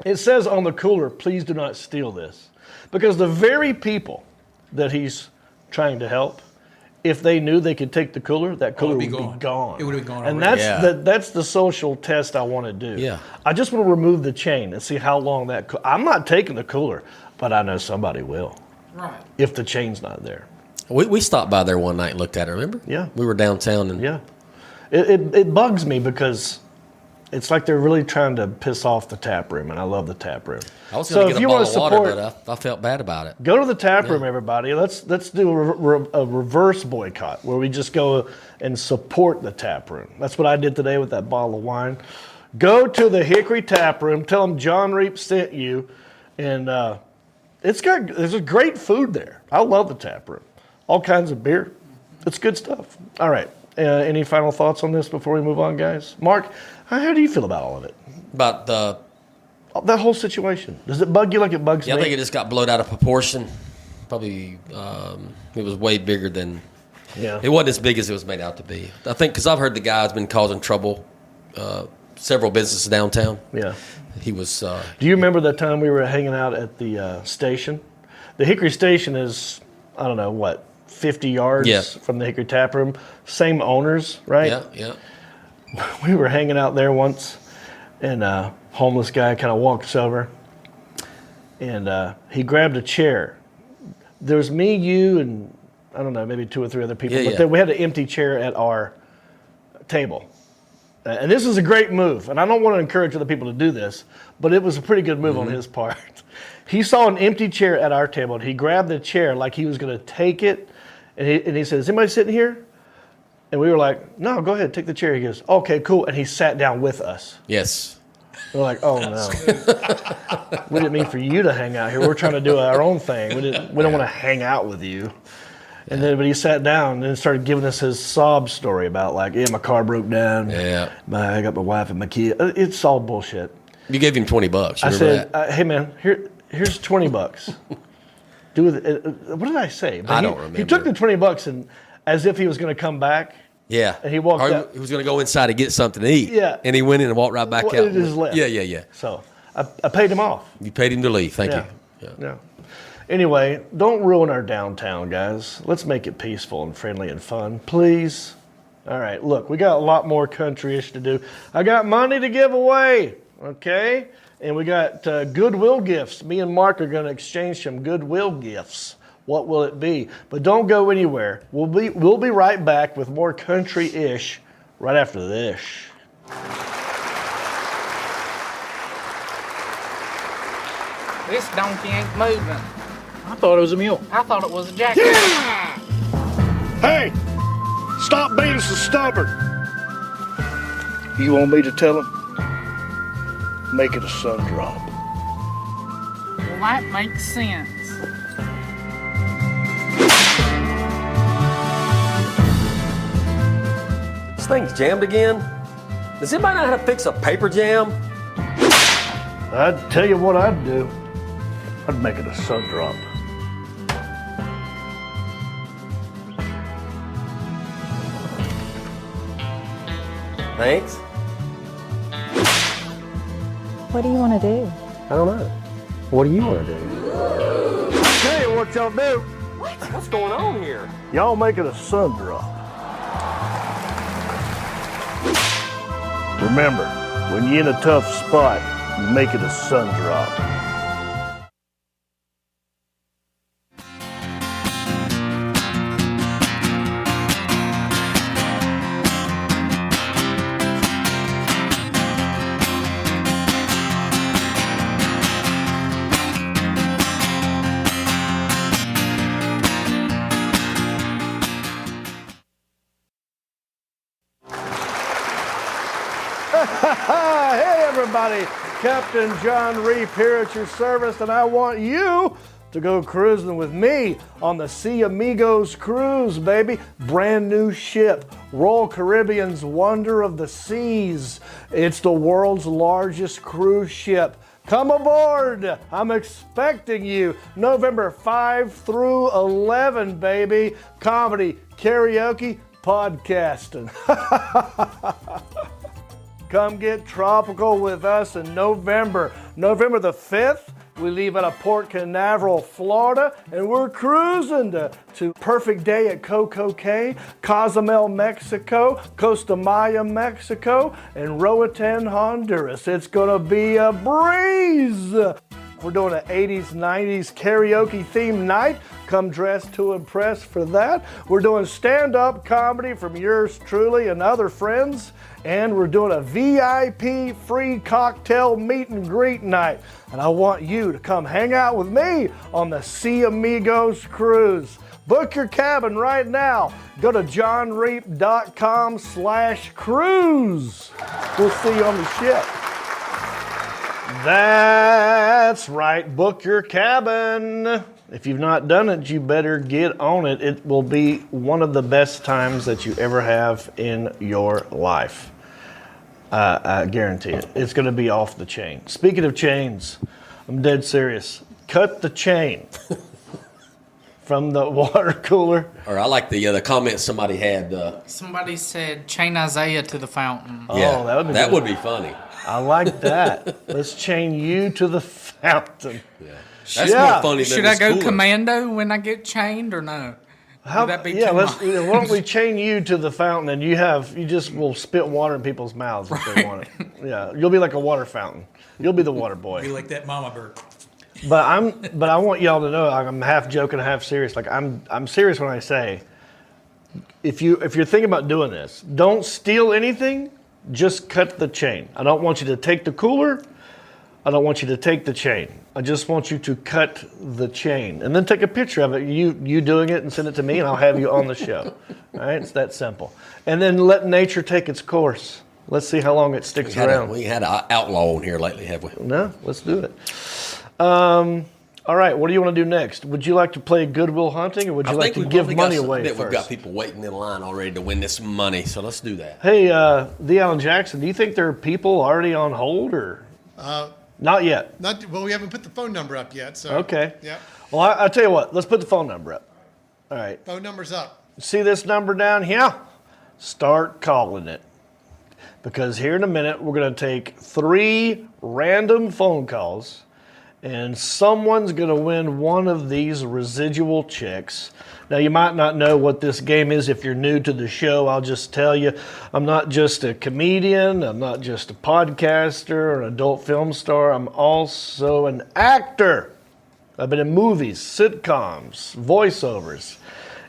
It says on the cooler, please do not steal this. Because the very people that he's trying to help, if they knew they could take the cooler, that cooler would be gone. It would have been gone And already. that's the social test I want to do. Yeah. I just want to remove the chain and see how long that. I'm not taking the cooler, but I know somebody will. Right. If the chain's not there. We stopped by there one night and looked at it, remember? Yeah. We were downtown and Yeah. It bugs me because it's like they're really trying to piss off the tap room, and I love the tap room. I was going to if get a you bottle wanna of water, support- but I felt bad about it. Go to the tap room, everybody. Let's do a reverse boycott where we just go and support the tap room. That's what I did today with that bottle of wine. Go to the Hickory tap room. Tell them John Reap sent you, and there's a great food there. I love the tap room. All kinds of beer. It's good stuff. All right. Any final thoughts on this before we move on, guys? Mark, how do you feel about all of it? About the That whole situation. Does it bug you like it bugs Yeah, me? I think it just got blown out of proportion. Probably it was way bigger than. Yeah. It wasn't as big as it was made out to be. I think because I've heard the guy's been causing trouble, several businesses downtown. Yeah. He was. Do you remember that time we were hanging out at the station? The Hickory station is, I don't know, what, 50 yards Yeah. from the Hickory tap room? Same owners, right? Yeah. We were hanging out there once, and a homeless guy kind of walks over, and he grabbed a chair. There was me, you, and I don't know, maybe 2 or 3 other people. Yeah, but yeah. then we had an empty chair at our table. And this is a great move, and I don't want to encourage other people to do this, but it was a pretty good move on his part. He saw an empty chair at our table, and he grabbed the chair like he was going to take it, and he said, "Is anybody sitting here?" And we were like, "No, go ahead, take the chair." He goes, "Okay, cool," and he sat down with us. Yes. We're like, "Oh no, we didn't mean for you to hang out here. We're trying to do our own thing. We don't want to hang out with you." And then, but he sat down and then started giving us his sob story about like, "Yeah, my car broke down. Yeah. I got my wife and my kid." It's all bullshit. You gave him $20. You I remember said, that? "Hey man, here's $20. Do with it." What did I say? But I he, don't remember. He took the $20 and as if he was going to come back Yeah. And he walked out. He was going to go inside to get something to eat. Yeah. And he went in and walked right back Well, out. it just left. Yeah. So I paid him off. You paid him to leave. Thank Yeah. you. Yeah. Anyway, don't ruin our downtown, guys. Let's make it peaceful and friendly and fun, please. All right, look, we got a lot more country-ish to do. I got money to give away, okay? And we got Goodwill gifts. Me and Mark are going to exchange some Goodwill gifts. What will it be? But don't go anywhere. We'll be right back with more country-ish right after this. This donkey ain't moving. I thought it was a mule. I thought it was a jackass. Hey, stop being so stubborn. You want me to tell him? Make it a sun drop. Well, that makes sense. This thing's jammed again. Does anybody know how to fix a paper jam? I'd tell you what I'd do. I'd make it a sun drop. Thanks. What do you want to do? I don't know. What do you want to do? I'll tell you what y'all do. What's going on here? Y'all make it a sun drop. Remember, when you're in a tough spot, you make it a sun drop. Hey everybody, Captain John Reef here at your service, and I want you to go cruising with me on the Sea Amigos cruise, baby. Brand new ship, Royal Caribbean's Wonder of the Seas. It's the world's largest cruise ship. Come aboard! I'm expecting you November 5 through 11, baby. Comedy, karaoke, podcasting. Come get tropical with us in November. November the 5th, we leave out of Port Canaveral, Florida, and we're cruising to Perfect Day at Coco Cay, Cozumel, Mexico, Costa Maya, Mexico, and Roatan, Honduras. It's gonna be a breeze. We're doing an 80s, 90s karaoke themed night. Come dressed to impress for that. We're doing stand-up comedy from yours truly and other friends. And we're doing a VIP free cocktail meet and greet night. And I want you to come hang out with me on the Sea Amigos cruise. Book your cabin right now. Go to johnreap.com/cruise. We'll see you on the ship. That's right, book your cabin. If you've not done it, you better get on it. It will be one of the best times that you ever have in your life. I guarantee it. It's going to be off the chain. Speaking of chains, I'm dead serious. Cut the chain from the water cooler. Or I like the comment somebody had. Somebody said, chain Isaiah to the fountain. Yeah, that would be that good. would be funny. I like that. Let's chain you to the fountain. Yeah. That's Yeah. more funny than Should I this go cooler. commando when I get chained or no? Would that be too Why much? don't we chain you to the fountain and you just will spit water in people's mouths if they want it. Yeah, you'll be like a water fountain. You'll be the water boy. Be like that mama bird. But I want y'all to know I'm half joking, half serious. Like I'm serious when I say if you're thinking about doing this, don't steal anything, just cut the chain. I don't want you to take the cooler. I don't want you to take the chain. I just want you to cut the chain and then take a picture of it, you doing it, and send it to me, and I'll have you on the show. All right, it's that simple. And then let nature take its course. Let's see how long it sticks around. We had an outlaw on here lately, have we? No, let's do it. All right, what do you want to do next? Would you like to play Goodwill Hunting, or would you like to give money away We've got first? people waiting in line already to win this money, so let's do that. Hey, D. Allen Jackson, do you think there are people already on hold, or not yet? Well, we haven't put the phone number up yet. So Okay. Yeah. Well, I'll tell you what. Let's put the phone number up. All right. Phone number's up. See this number down here? start calling it. Because here in a minute, we're going to take 3 random phone calls, and someone's going to win one of these residual checks. Now, you might not know what this game is if you're new to the show. I'll just tell you, I'm not just a comedian. I'm not just a podcaster or an adult film star. I'm also an actor. I've been in movies, sitcoms, voiceovers.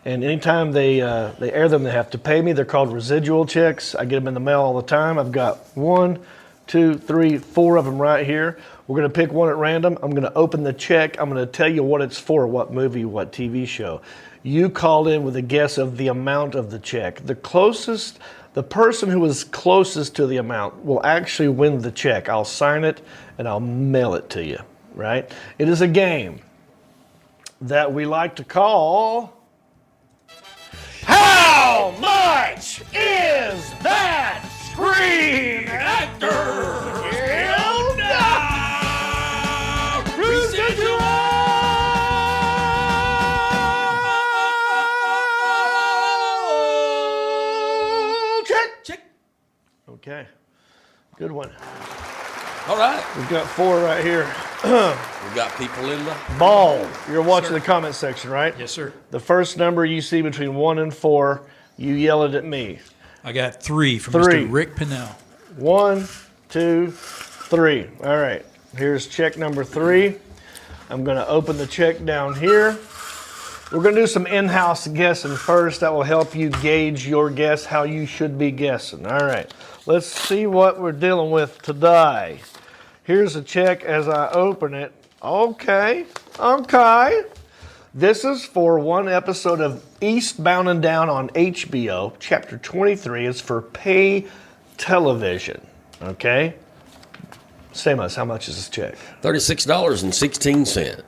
And anytime they air them, they have to pay me. They're called residual checks. I get them in the mail all the time. I've got 1, 2, 3, 4 of them right here. We're going to pick one at random. I'm going to open the check. I'm going to tell you what it's for, what movie, what TV show. You call in with a guess of the amount of the check. The person who is closest to the amount will actually win the check. I'll sign it and I'll mail it to you, right? It is a game that we like to call... How much is that Screen Actor? Residual check. Okay, good one. All right. We've got 4 right here. We've got people in the Ball. You're watching the comment section, right? Yes, sir. The first number you see between 1 and 4, you yell it at me. I got 3 from 3. Mr. Rick Pinnell. 1, 2, 3. All right. Here's check number 3. I'm going to open the check down here. We're going to do some in-house guessing first. That will help you gauge your guess, how you should be guessing. All right. Let's see what we're dealing with today. Here's a check as I open it. Okay. This is for one episode of Eastbound and Down on HBO. Chapter 23 is for pay television. Okay? Samos, how much is this check? $36.16.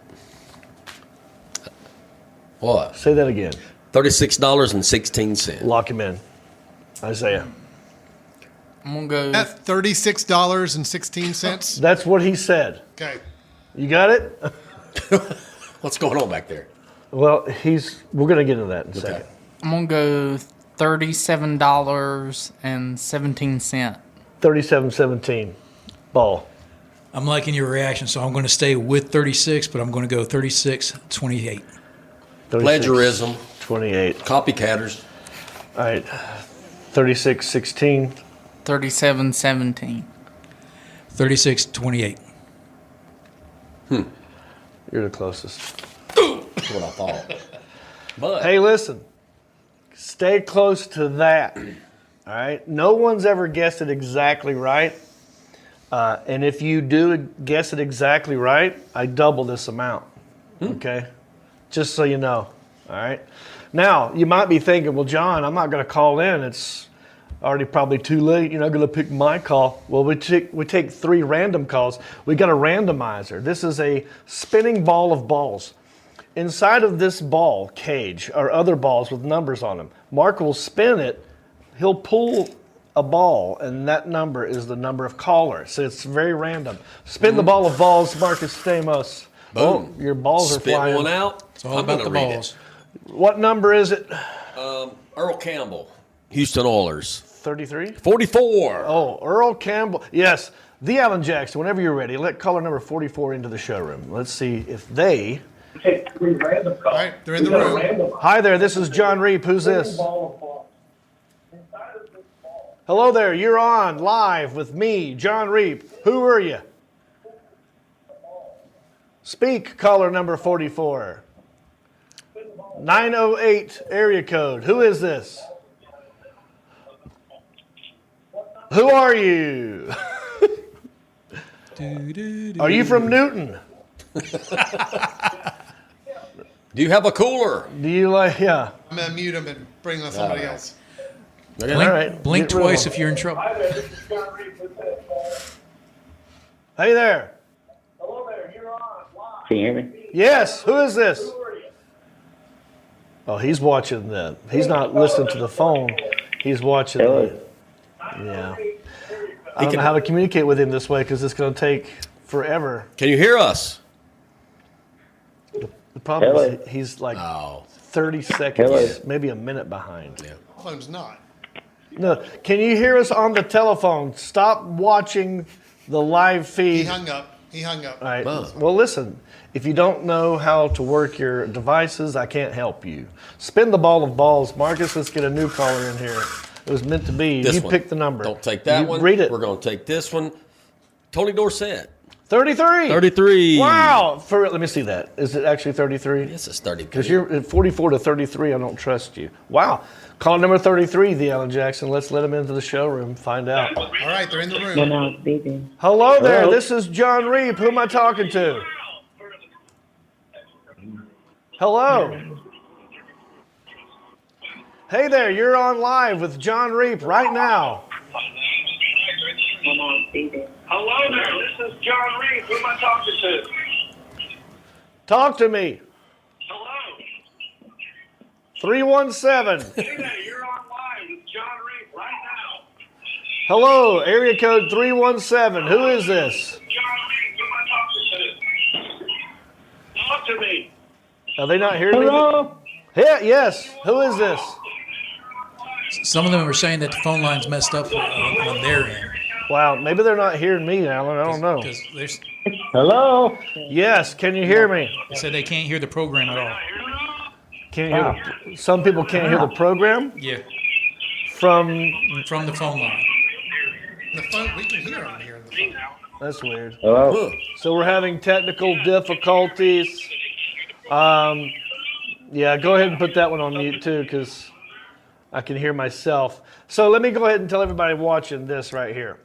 What? Say that again. $36.16. Lock him in. Isaiah. I'm going to go At $36.16. That's what he said. Okay. You got it? What's going on back there? Well, we're going to get into that in a second. I'm going to go $37.17. 37-17. Ball. I'm liking your reaction, so I'm going to stay with 36, but I'm going to go 36.28. 36, Plagiarism. 28. Copycatters. All right. 36-16. 37.17. 36.28. You're the closest. That's what I thought. But Hey, listen. Stay close to that. All right? No one's ever guessed it exactly right. And if you do guess it exactly right, I double this amount. Okay? Just so you know. All right? Now, you might be thinking, well, John, I'm not going to call in. It's already probably too late. You're not going to pick my call. Well, we take 3 random calls. We got a randomizer. This is a spinning ball of balls. Inside of this ball cage are other balls with numbers on them. Mark will spin it. He'll pull a ball, and that number is the number of callers. So it's very random. Spin the ball of balls, Marcus Stamos. Boom. Oh, your balls are spit flying. one out. It's all about the balls. What number is it? Earl Campbell, Houston Oilers. 33? 44. Oh, Earl Campbell. Yes, the Alan Jackson. Whenever you're ready, let caller number 44 into the showroom. Let's see if they... Take 3 random calls. All right, they're in the room. Hi there, this is John Reap. Who's this? Hello there, you're on live with me, John Reap. Who are you? Speak, caller number 44. 908 area code. Who is this? Who are you? Are you from Newton? Do you have a cooler? Do you like, yeah. I'm going to mute him and bring on somebody else. Okay. All right. Blink Get rid of twice them. if you're in trouble. Hey there. Hello there, you're on live. Can you hear me? Yes, who is this? Oh, he's watching the, he's not listening to the phone. He's watching the, yeah. I don't know how to communicate with him this way because it's going to take forever. Can you hear us? The problem is he's like Oh. 30 seconds, Hello. maybe a minute behind. Yeah. Phone's not. No, can you hear us on the telephone? Stop watching the live feed. He hung up. All right. Oh. Well, listen. If you don't know how to work your devices, I can't help you. Spin the ball of balls, Marcus. Let's get a new caller in here. It was meant to be. This You one. pick the number. Don't take that You one. Read it. We're going to take this one. Tony Dorsett. 33. 33. Wow. Let me see that. Is it actually 33? Yes, it's 33. Because you're at 44 to 33. I don't trust you. Wow. Call number 33, the Alan Jackson. Let's let him into the showroom. Find out. All right, they're in the room. Hello there. Hello. This is John Reap. Who am I talking to? Hello. Hey there. You're on live with John Reap right now. Hello there, this is John Reed. Who am I talking to? Talk to me. Hello. 317. Hey there, you're on live with John Reed right now. Hello. Area code 317. Who is this? John Reed, who am I talking to? Talk to me. Are they not hearing me? Hello. Yeah, yes. Who is this? Some of them are saying that the phone line's messed up on their end. Wow, maybe they're not hearing me, Alan. I don't know. Because there's, Hello. Yes, can you hear me? they said they can't hear the program at all. Can't hear some people can't hear the program Yeah, from. from the phone line. The phone, we can hear him here in the phone. That's weird. Hello. So we're having technical difficulties. Yeah, go ahead and put that one on mute too, because I can hear myself. So let me go ahead and tell everybody watching this right here.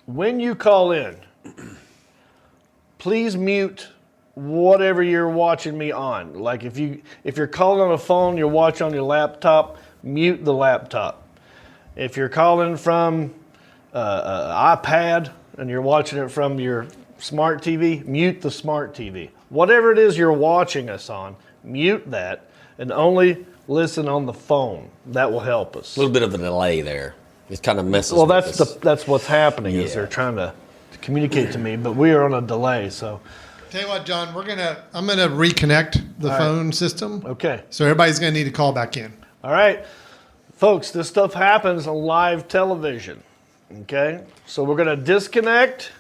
When you call in, please mute whatever you're watching me on. Like if you're calling on a phone, you're watching on your laptop, mute the laptop. If you're calling from iPad and you're watching it from your smart TV, mute the smart TV. Whatever it is you're watching us on, mute that and only listen on the phone. That will help us. A little bit of a delay there. It kind of messes Well, with us. that's what's happening is Yeah. they're trying to communicate to me, but we are on a delay. So Tell you what, John, I'm gonna reconnect the right. phone system. okay, So everybody's gonna need to call back in. all right, folks, this stuff happens on live television. Okay, so we're gonna disconnect,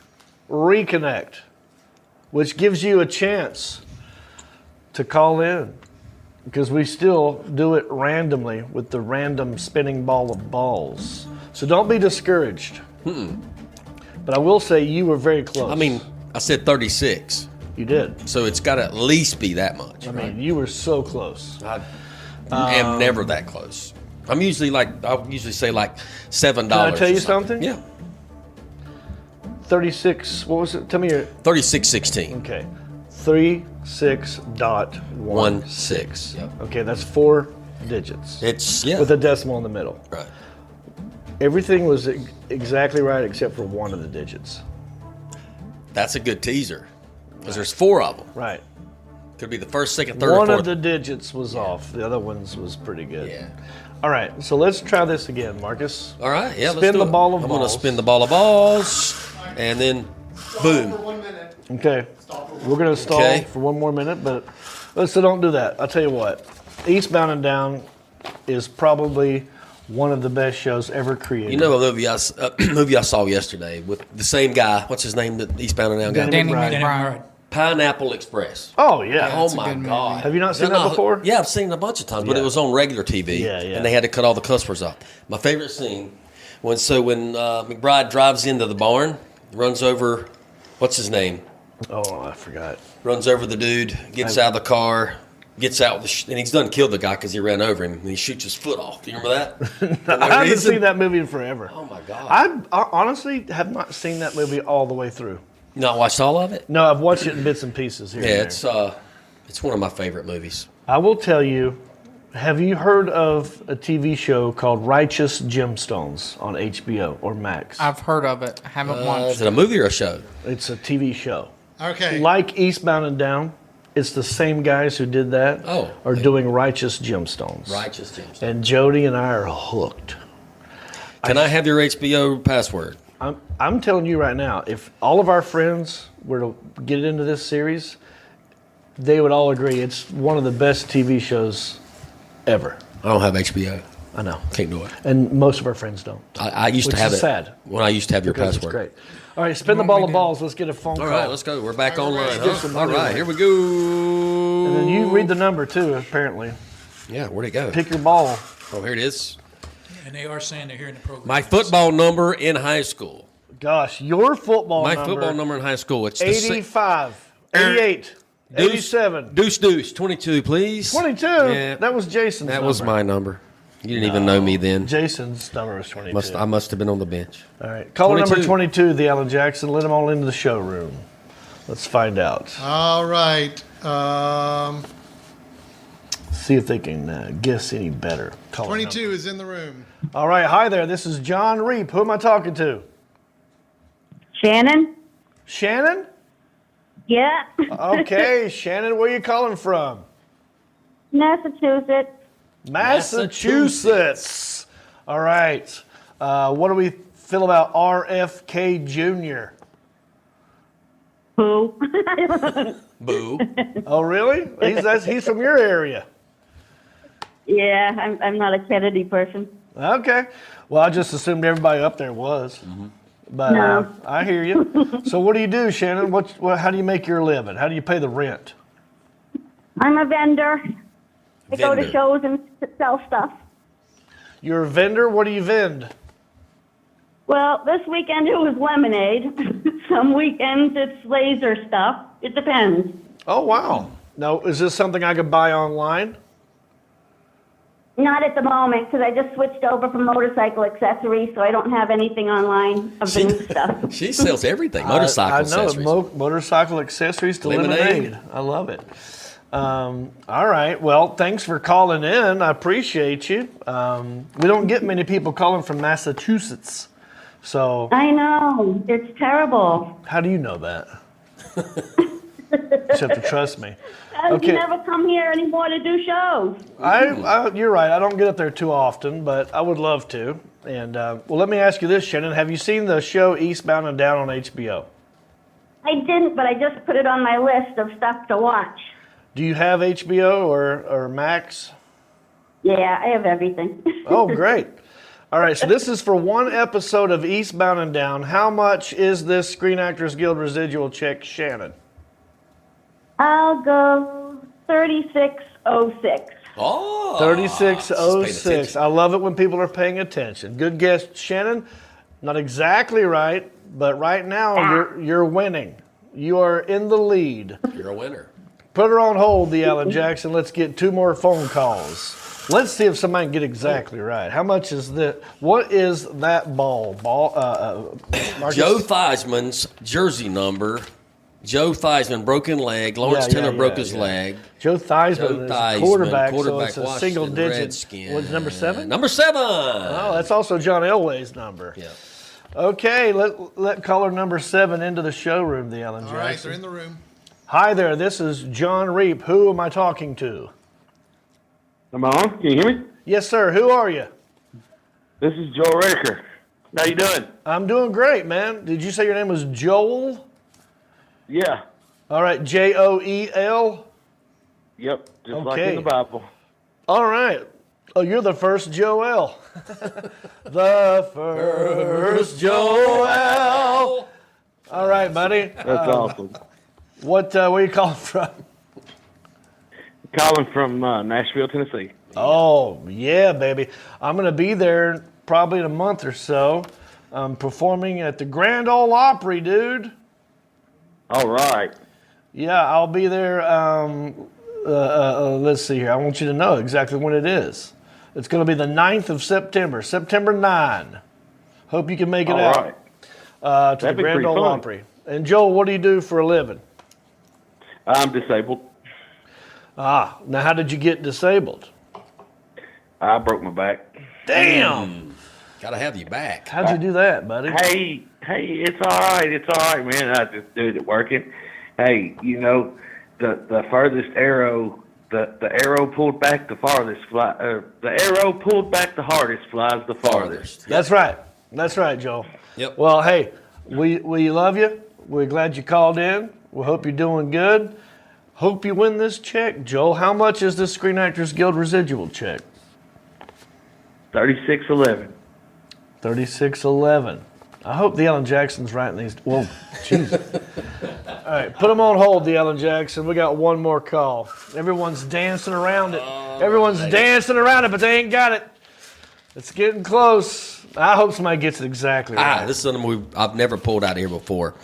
reconnect, which gives you a chance to call in. Because we still do it randomly with the random spinning ball of balls. So don't be discouraged. But I will say you were very close. I mean, I said 36, you did. so it's got to at least be that much. I mean, you were so close. I am never that close. I'll usually say like $7. Can I tell you or something? Yeah. 36, what was it? Tell me your, 3616. okay. 36.16. Yep. Okay, that's 4 digits. It's With a decimal in the middle. right. Everything was exactly right except for one of the digits. That's a good teaser because there's 4 of them. Right. Could be the first, second, third, or One fourth. of the digits was off. The other ones was pretty good. Yeah. All right, so let's try this again, Marcus. All right. Yeah. Spin let's do the it. ball of I'm gonna balls. spin the ball of balls, and then boom. For 1 minute. Okay, we're gonna stall Okay. for one more minute, but so don't do that. I'll tell you what, Eastbound and Down is probably one of the best shows ever created. You know a movie I saw yesterday with the same guy. What's his name? The Eastbound and Down guy. Danny Danny McBride. McBride. Pineapple Express. Oh yeah. Oh a my good movie. God! Have you not Is seen that before? Yeah, I've seen it a bunch of times, but Yeah. it was on regular TV. Yeah, yeah. And they had to cut all the cuss words off. My favorite scene when McBride drives into the barn, runs over, what's his name? Oh, I forgot. Runs over the dude, gets out of the car, gets out and he's done killed the guy because he ran over him and he shoots his foot off. Do you remember that? For no I haven't reason? seen that movie in forever. Oh my God! I honestly have not seen that movie all the way through. You not watched all of it? No, I've watched it in bits and pieces here. Yeah, and there. it's one of my favorite movies. I will tell you. Have you heard of a TV show called Righteous Gemstones on HBO or Max? I've heard of it. I haven't Is watched it a movie or a show? It's a TV show. Okay. Like Eastbound and Down, it's the same guys who did that Oh, are okay. doing Righteous Gemstones. Righteous James. And Jody and I are hooked. Can I have your HBO password? I'm telling you right now, if all of our friends were to get into this series, they would all agree it's one of the best TV shows ever. I don't have HBO. I know. Can't do it. And most of our friends don't. I used to Which have is it. sad. When I used to have your Because password. It's great. All right, spin the ball of balls. Let's get a phone All call. right, let's go. We're back online, Get huh? some All money right, away. here we go. And then you read the number too, apparently. Yeah, where'd it go? Pick your ball. Oh, here it is. And they are saying they're here in the program. My football number in high school. Gosh, your football My number. football number in high school. It's the 85, 88, 87. Deuce, 22, please. 22? Yeah. That was Jason's That number. was my number. You didn't even know me then. Jason's number was 22. I must have been on the bench. All right. Caller number 22. 22, the Alan Jackson. Let them all into the showroom. Let's find out. All right. See if they can guess any better. Caller 22 is in the room. number. All right. Hi there. This is John Reap. Who am I talking to? Shannon? Shannon? Yeah. Okay. Shannon, where are you calling from? Massachusetts. Massachusetts. All right. What do we feel about RFK Jr.? Who? Boo. Oh, really? He's from your area. Yeah, I'm not a Kennedy person. Okay. Well, I just assumed everybody up there was. But No. I hear you. So what do you do, Shannon? How do you make your living? How do you pay the rent? I'm a vendor. I go to Vendor. shows and sell stuff. You're a vendor? What do you vend? Well, this weekend it was lemonade. Some weekends it's laser stuff. It depends. Oh, wow. Now, is this something I could buy online? Not at the moment because I just switched over from motorcycle accessories, so I don't have anything online of the new stuff. She sells everything. Motorcycle I know. accessories. Motorcycle accessories to Lemonade. lemonade. I love it. All right. Well, thanks for calling in. I appreciate you. We don't get many people calling from Massachusetts. So I know. It's terrible. how do you know that? You just have to trust me. Okay. You never come here anymore to do shows. You're right. I don't get up there too often, but I would love to. And well, let me ask you this, Shannon. Have you seen the show Eastbound and Down on HBO? I didn't, but I just put it on my list of stuff to watch. Do you have HBO or Max? Yeah, I have everything. Oh, great. All right, so this is for one episode of Eastbound and Down. How much is this Screen Actors Guild residual check, Shannon? I'll go 3606. Oh. 3606. I love it when people are paying attention. Good guess, Shannon. Not exactly right, but right now you're winning. You are in the lead. You're a winner. Put her on hold, the Alan Jackson. Let's get 2 more phone calls. Let's see if somebody can get exactly right. How much is that? What is that ball? Marcus? Joe Theismann's jersey number. Joe Theismann, broken leg. Lawrence Taylor broke his leg. Joe Theismann is quarterback, so it's a Washington single digit. Redskins. What's number 7? Number 7. Oh, that's also John Elway's number. Yeah. Okay, let caller number 7 into the showroom, the Alan All Jackson. right, they're in the room. Hi there, this is John Reap. Who am I talking to? Am I on? Can you hear me? Yes, sir. Who are you? This is Joel Raker. How you doing? I'm doing great, man. Did you say your name was Joel? Yeah. All right, Joel? Yep. Just like Okay. in the Bible. All right. Oh, you're the first Joel. The first Joel. All right, buddy. That's awesome. Where are you calling from? Calling from Nashville, Tennessee. Oh, yeah, baby. I'm going to be there probably in a month or so. I'm performing at the Grand Ole Opry, dude. All right. Yeah, I'll be there. Let's see here. I want you to know exactly when it is. It's going to be the 9th of September, September 9. Hope you can make it All out right. to That'd the be Grand pretty Ole fun. Opry. And Joel, what do you do for a living? I'm disabled. Ah, now how did you get disabled? I broke my back. Damn! Gotta have you back. How'd you do that, buddy? Hey, it's all right. It's all right, man. I just do it working. Hey, you know, the furthest arrow, the arrow pulled back the farthest fly. The arrow pulled back the hardest flies the farthest. That's right. That's right, Joel. Yep. Well, hey, we love you. We're glad you called in. We hope you're doing good. Hope you win this check, Joel. How much is this Screen Actors Guild residual check? 3611. 3611. I hope the Alan Jackson's writing these. Well, Jesus. All right, put them on hold, the Alan Jackson. We got one more call. Everyone's dancing around it. Everyone's dancing around it, but they ain't got it. It's getting close. I hope somebody gets it exactly right. This is something I've never pulled out here before.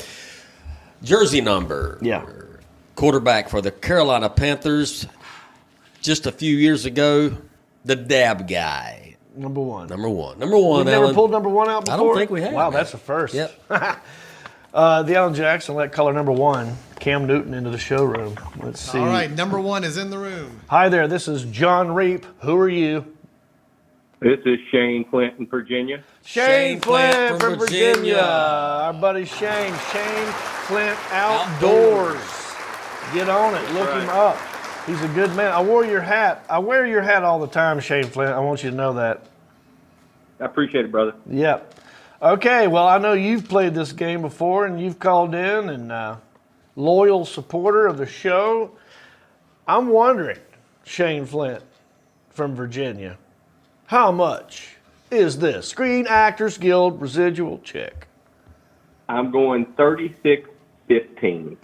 Jersey number. Yeah. Quarterback for the Carolina Panthers. Just a few years ago, the Dab guy. Number one. Number one, You've Alan. never pulled number one out before? I don't think we have. Wow, man. that's a first. Yep. The Alan Jackson let caller number one, Cam Newton, into the showroom. Let's see. All right, number one is in the room. Hi there, this is John Reap. Who are you? This is Shane Flint in Virginia. Shane Flint from Virginia. Our buddy Shane. Shane Flint Outdoors. Get on it. Look him up. He's a good man. I wore your hat. I wear your hat all the time, Shane Flint. I want you to know that. I appreciate it, brother. Yep. Okay, well, I know you've played this game before and you've called in and loyal supporter of the show. I'm wondering, Shane Flint from Virginia, how much is this Screen Actors Guild residual check? I'm going 3615.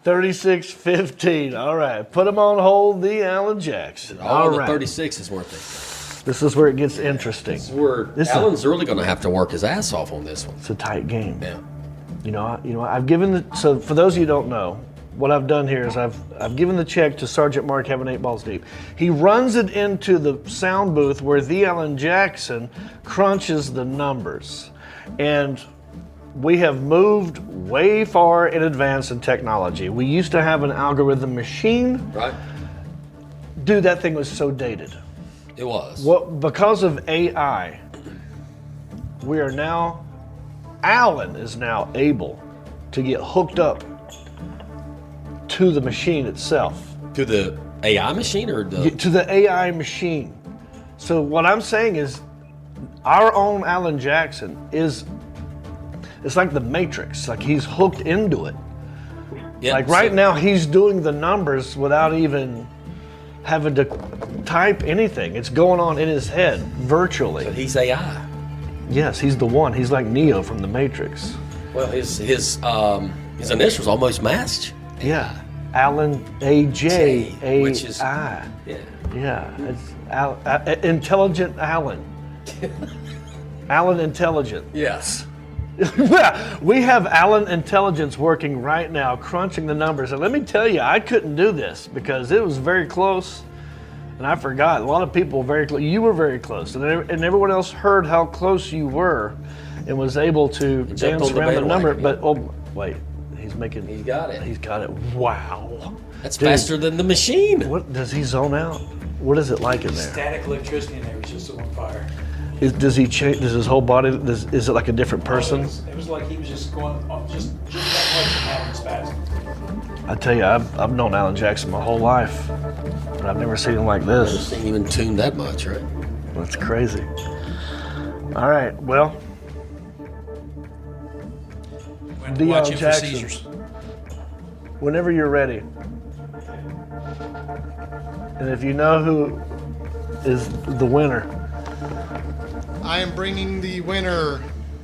3615. All right. Put him on hold, the Alan Jackson. All the right. 36 is worth it. This is where it gets interesting. This is where Alan's really going to have to work his ass off on this one. It's a tight game. Yeah. I've given so for those of you who don't know, what I've done here is I've given the check to Sergeant Mark having 8 balls deep. He runs it into the sound booth where the Alan Jackson crunches the numbers. And we have moved way far in advance in technology. We used to have an algorithm machine. Right. Dude, that thing was so dated. It was. Because of AI, Alan is now able to get hooked up to the machine itself. To the AI machine or to the AI machine. So what I'm saying is our own Alan Jackson it's like the Matrix, like he's hooked into it. Yeah, like right now he's doing the numbers without even having to type anything. It's going on in his head virtually. So he's AI. Yes, he's the one. He's like Neo from the Matrix. Well, his initials almost matched. Yeah, Alan AJ which is AI. Yeah. It's Intelligent Alan. Alan Intelligent. Yes. We have Alan Intelligence working right now, crunching the numbers. And let me tell you, I couldn't do this because it was very close. And I forgot. A lot of people were very close. You were very close. And everyone else heard how close you were and was able to dance around the number. But, oh, wait. He's got it. He's got it. Wow. That's faster than the machine. What does he zone out? What is it like in there? Static electricity in there was just on fire. Does he change? Does his whole body? Is it like a different person? It was like he was just going just that much fast. I tell you, I've known Alan Jackson my whole life, but I've never seen him like I've never this. seen him in tune that much, right? That's crazy. All right, well, Watching for Jackson. seizures. Whenever you're ready, and if you know who is the winner. I am bringing the winner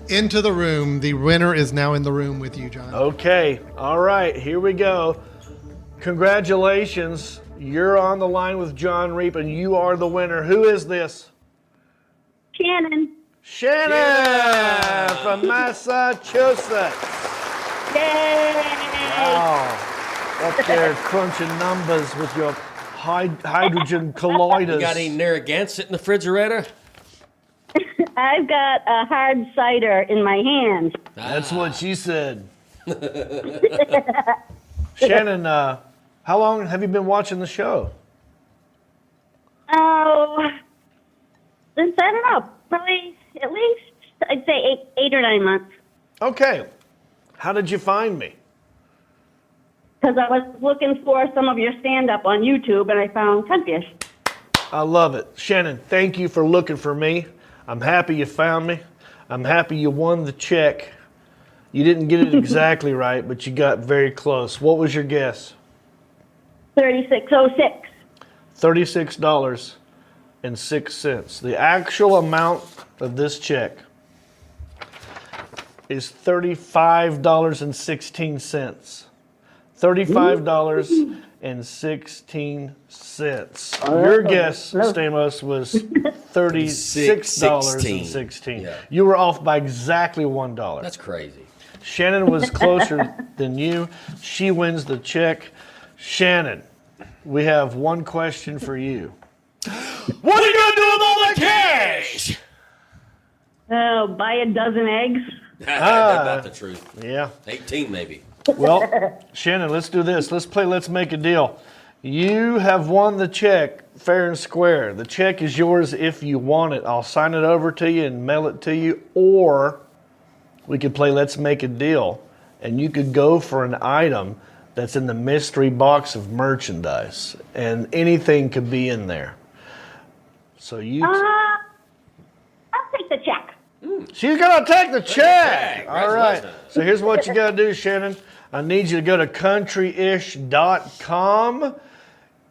into the room. The winner is now in the room with you, John. Okay, all right, here we go. Congratulations. You're on the line with John Reap, and you are the winner. Who is this? Shannon. Shannon from Massachusetts. Yay! Wow. Up there crunching numbers with your hydrogen colloidus. You got any Narragansett in the refrigerator? I've got a hard cider in my hand. That's what she said. Shannon, how long have you been watching the show? Oh, since, I don't know, probably at least, I'd say eight or 9 months. Okay. How did you find me? Because I was looking for some of your stand-up on YouTube, and I found Codfish. I love it. Shannon, thank you for looking for me. I'm happy you found me. I'm happy you won the check. You didn't get it exactly right, but you got very close. What was your guess? $36.06. $36. $35.06. The actual amount of this check is $35.16. $35.16. Your guess, Stamos, was $36.16. Yeah. You were off by exactly $1. That's crazy. Shannon was closer than you. She wins the check. Shannon, we have one question for you. What are you going to do with all the cash? Oh, buy a dozen eggs. About the truth. Yeah. 18 maybe. Well, Shannon, let's do this. Let's play Let's Make a Deal. You have won the check fair and square. The check is yours if you want it. I'll sign it over to you and mail it to you. Or we could play Let's Make a Deal, and you could go for an item that's in the mystery box of merchandise, and anything could be in there. So you... I'll take the check. She's going to take the check. All right. So here's what you got to do, Shannon. I need you to go to countryish.com,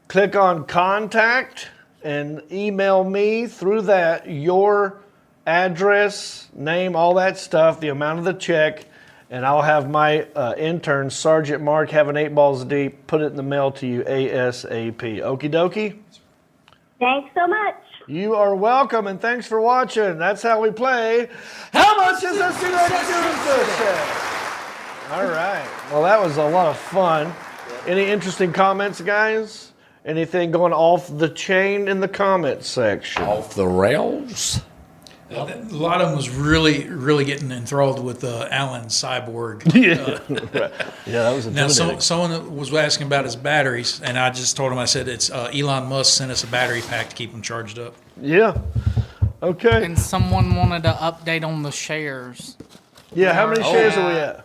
click on contact, and email me through that your address, name, all that stuff, the amount of the check, and I'll have my intern, Sergeant Mark, having 8 balls deep, put it in the mail to you ASAP. Okie dokie? Thanks so much. You are welcome, and thanks for watching. That's how we play. How much is a cigarette check? All right. Well, that was a lot of fun. Any interesting comments, guys? Anything going off the chain in the comments section? Off the rails? A lot of them was really, really getting enthralled with Alan Cyborg. Yeah, that was Now, intimidating. someone was asking about his batteries, and I just told him, I said, it's Elon Musk sent us a battery pack to keep them charged up. Yeah. Okay. And someone wanted an update on the shares. Yeah, how many shares are we at?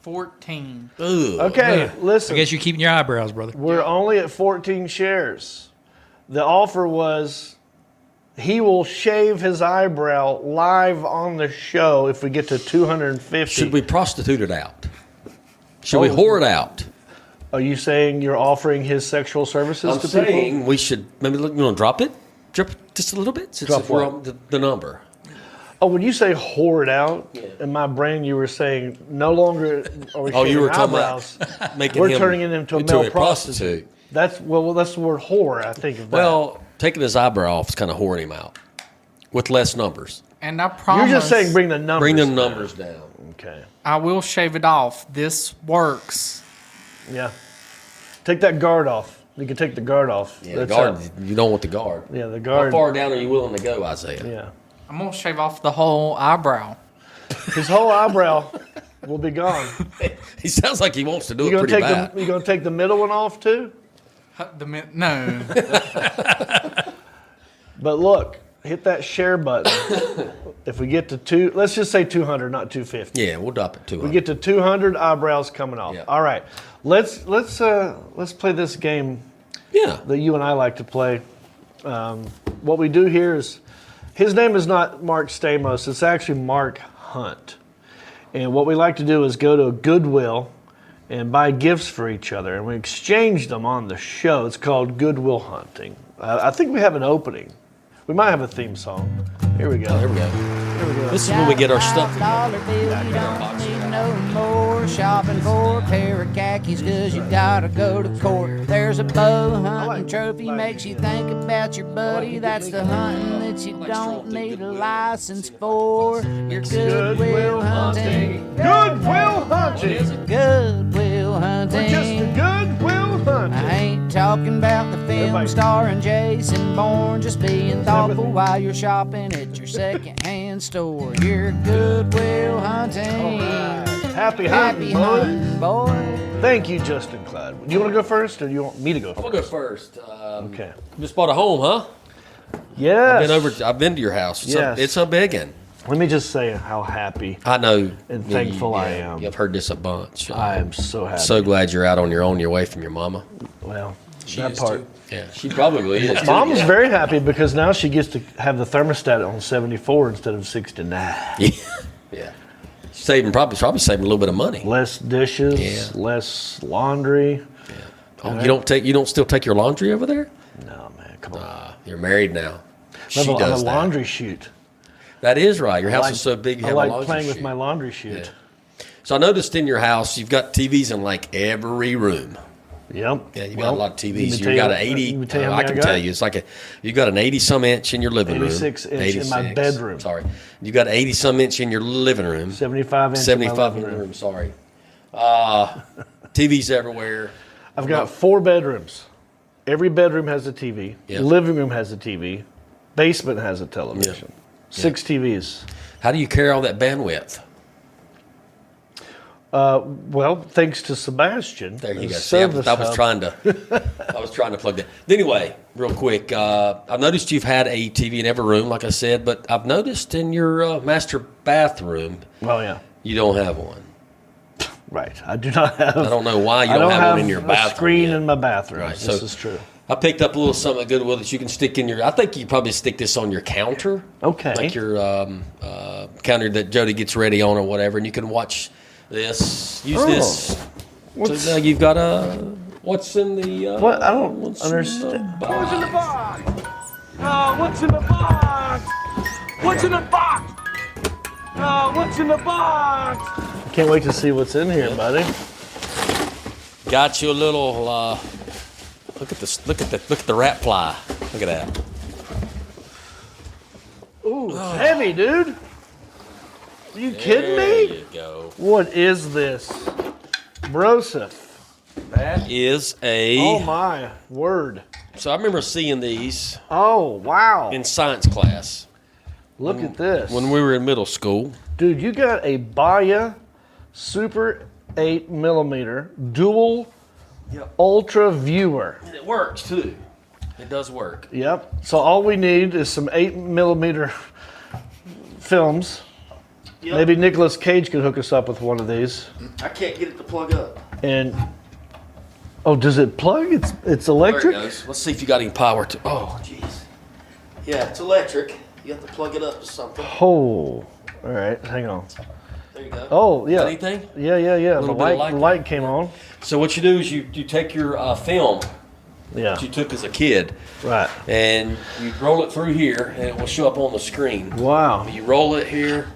14. Okay, listen. I guess you're keeping your eyebrows, brother. We're only at 14 shares. The offer was he will shave his eyebrow live on the show if we get to 250. Should we prostitute it out? Should we whore it out? Are you saying you're offering his sexual services to people? I'm saying we should maybe look, drop it? Drop it just a little bit? Since Drop we're what? on the number. Oh, when you say whore it out, in my brain you were saying no longer are we Oh, you were shaving talking eyebrows. about making We're him turning him into a male prostitute. That's the word whore, I think of that. Well, taking his eyebrow off is kind of whoring him out with less numbers. And I promise. You're just saying bring the numbers Bring the down. numbers down. Okay. I will shave it off. This works. Yeah. Take that guard off. You can take the guard off. Yeah, the guard. You don't want the guard. Yeah, the guard. How far down are you willing to go, Isaiah? Yeah. I'm going to shave off the whole eyebrow. His whole eyebrow will be gone. He sounds like he wants to do You it gonna pretty take bad. you gonna take the middle one off too? No. But look, hit that share button. If we get to let's just say 200, not 250. Yeah, we'll drop it to We get to 200 eyebrows coming off. Yeah. All right, let's play this game. Yeah. That you and I like to play. What we do here is, his name is not Marc Stamos. It's actually Marc Hunt. And what we like to do is go to Goodwill and buy gifts for each other, and we exchange them on the show. It's called Goodwill Hunting. I think we have an opening. We might have a theme song. Here we go. Here we go. Here we go. This is when we get our stuff together. $5 bill, you don't need no more shopping for a pair of khakis, cause you gotta go to court. There's a bow hunting trophy, makes you think about your buddy. That's the hunting that you don't need a license for. Your Goodwill Hunting. Goodwill Hunting. Goodwill We're Hunting. just a Goodwill Hunting. I ain't talking about the film starring Jason Bourne, just being thoughtful while you're shopping at your secondhand store. You're Goodwill Hunting. Happy Happy hunting, boy. hunting, boy. Thank you, Justin Clyde. Do you want to go first, or do you want me to go I'm first? gonna go first. Okay. Just bought a home, huh? Yes. I've been to your house. Yes. It's a big one. Let me just say how happy I know. and thankful I am. I've heard this a bunch. I am so happy. So glad you're out on your own, your way from your mama. Well, She that is part. too. Yeah, she probably is. Mom's very happy because now she gets to have the thermostat on 74 instead of 69. Yeah, yeah. Probably saving a little bit of money. Less dishes, Yeah. less laundry. Oh, you don't still take your laundry over there? No, man. come on. You're married now. I have She a does that. laundry chute. That is right. Your house like- is so big you I have like a laundry playing chute. with my laundry chute. Yeah. So I noticed in your house you've got TVs in like every room. Yep. Yeah, you've got a lot of TVs. You You've got an 80. I can tell you, it's like you've got an 80-some inch in your living room. 86 inch in my bedroom. Sorry, you got 80-some inch in your living room. 75 inch. 75 in in my the living room. Sorry. TVs everywhere. I've got 4 bedrooms. Every bedroom has a TV. Yep. Living room has a TV. Basement has a television. 6 TVs. How do you carry all that bandwidth? Well, thanks to Sebastian. There you the go. See, I was service trying to, plug that. Anyway, real quick, I've noticed you've had a TV in every room, like I said, but I've noticed in your master bathroom, Oh yeah, you don't have one. right. I do not have. I don't know why you I don't have one in your a bathroom. screen yet. in my bathroom. Right, This so- is true. I picked up a little something at Goodwill that you can stick in your. I think you probably stick this on your counter. Okay. Like your counter that Jody gets ready on or whatever, and you can watch this. Use this. What's, So now you've got a. What's in the? what? I don't what's in the understand. box? What's in the box? What's in the box? What's in the box? What's in the box? I can't wait to see what's in here, buddy. Got you a little. Look at this. Look at the rat fly. Look at that. Ooh, it's heavy, dude. Are you kidding There me? you go. What is this? Broseph. That is a. Oh my word. So I remember seeing these Oh wow. in science class Look at this. when we were in middle school. Dude, you got a Baya Super 8mm dual ultra viewer. And it works too. It does work. Yep. So all we need is some 8mm films. Yep. Maybe Nicolas Cage could hook us up with one of these. I can't get it to plug up. And oh, does it plug? It's There electric. it goes. Let's see if you got any power to. Oh, jeez. Yeah, it's electric. You have to plug it up to something. Oh, all right. Hang on. There you go. Oh yeah. Anything? Yeah. The little bit of light. light came on. So what you do is you take your film Yeah. that you took as a kid Right. and you roll it through here and it will show up on the screen. Wow. You roll it here.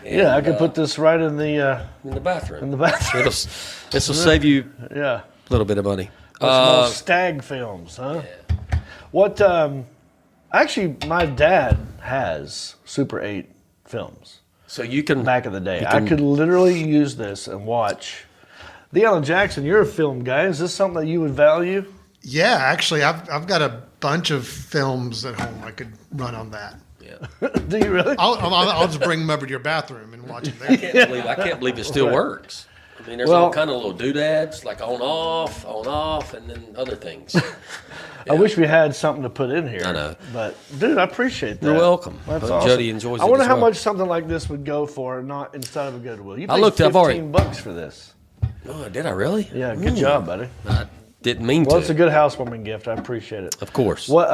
And, Yeah, I could put this right in the bathroom. bathroom. This will save you Yeah. a little bit of money. Small stag films, huh? Yeah. What? Actually, my dad has Super 8 films. So you can Back in the day, you I can- could literally use this and watch. Deanna Jackson, you're a film guy. Is this something that you would value? Yeah, actually, I've got a bunch of films at home I could run on that. Yeah. Do you really? I'll just bring them over to your bathroom and watch them I there. can't believe it still Right. works. I mean, there's Well- all kind of little doodads, like on off, and then other things. I wish we had something to put in here. I know. But, dude, I appreciate that. You're welcome. That's Hope awesome. Jody enjoys I it wonder as how well. much something like this would go for, not inside of a Goodwill. You I paid looked, I've already- $15 for this. Oh, did I really? Yeah, good job, buddy. I didn't mean Well, to. it's a good housewarming gift. I appreciate it. Of course. What?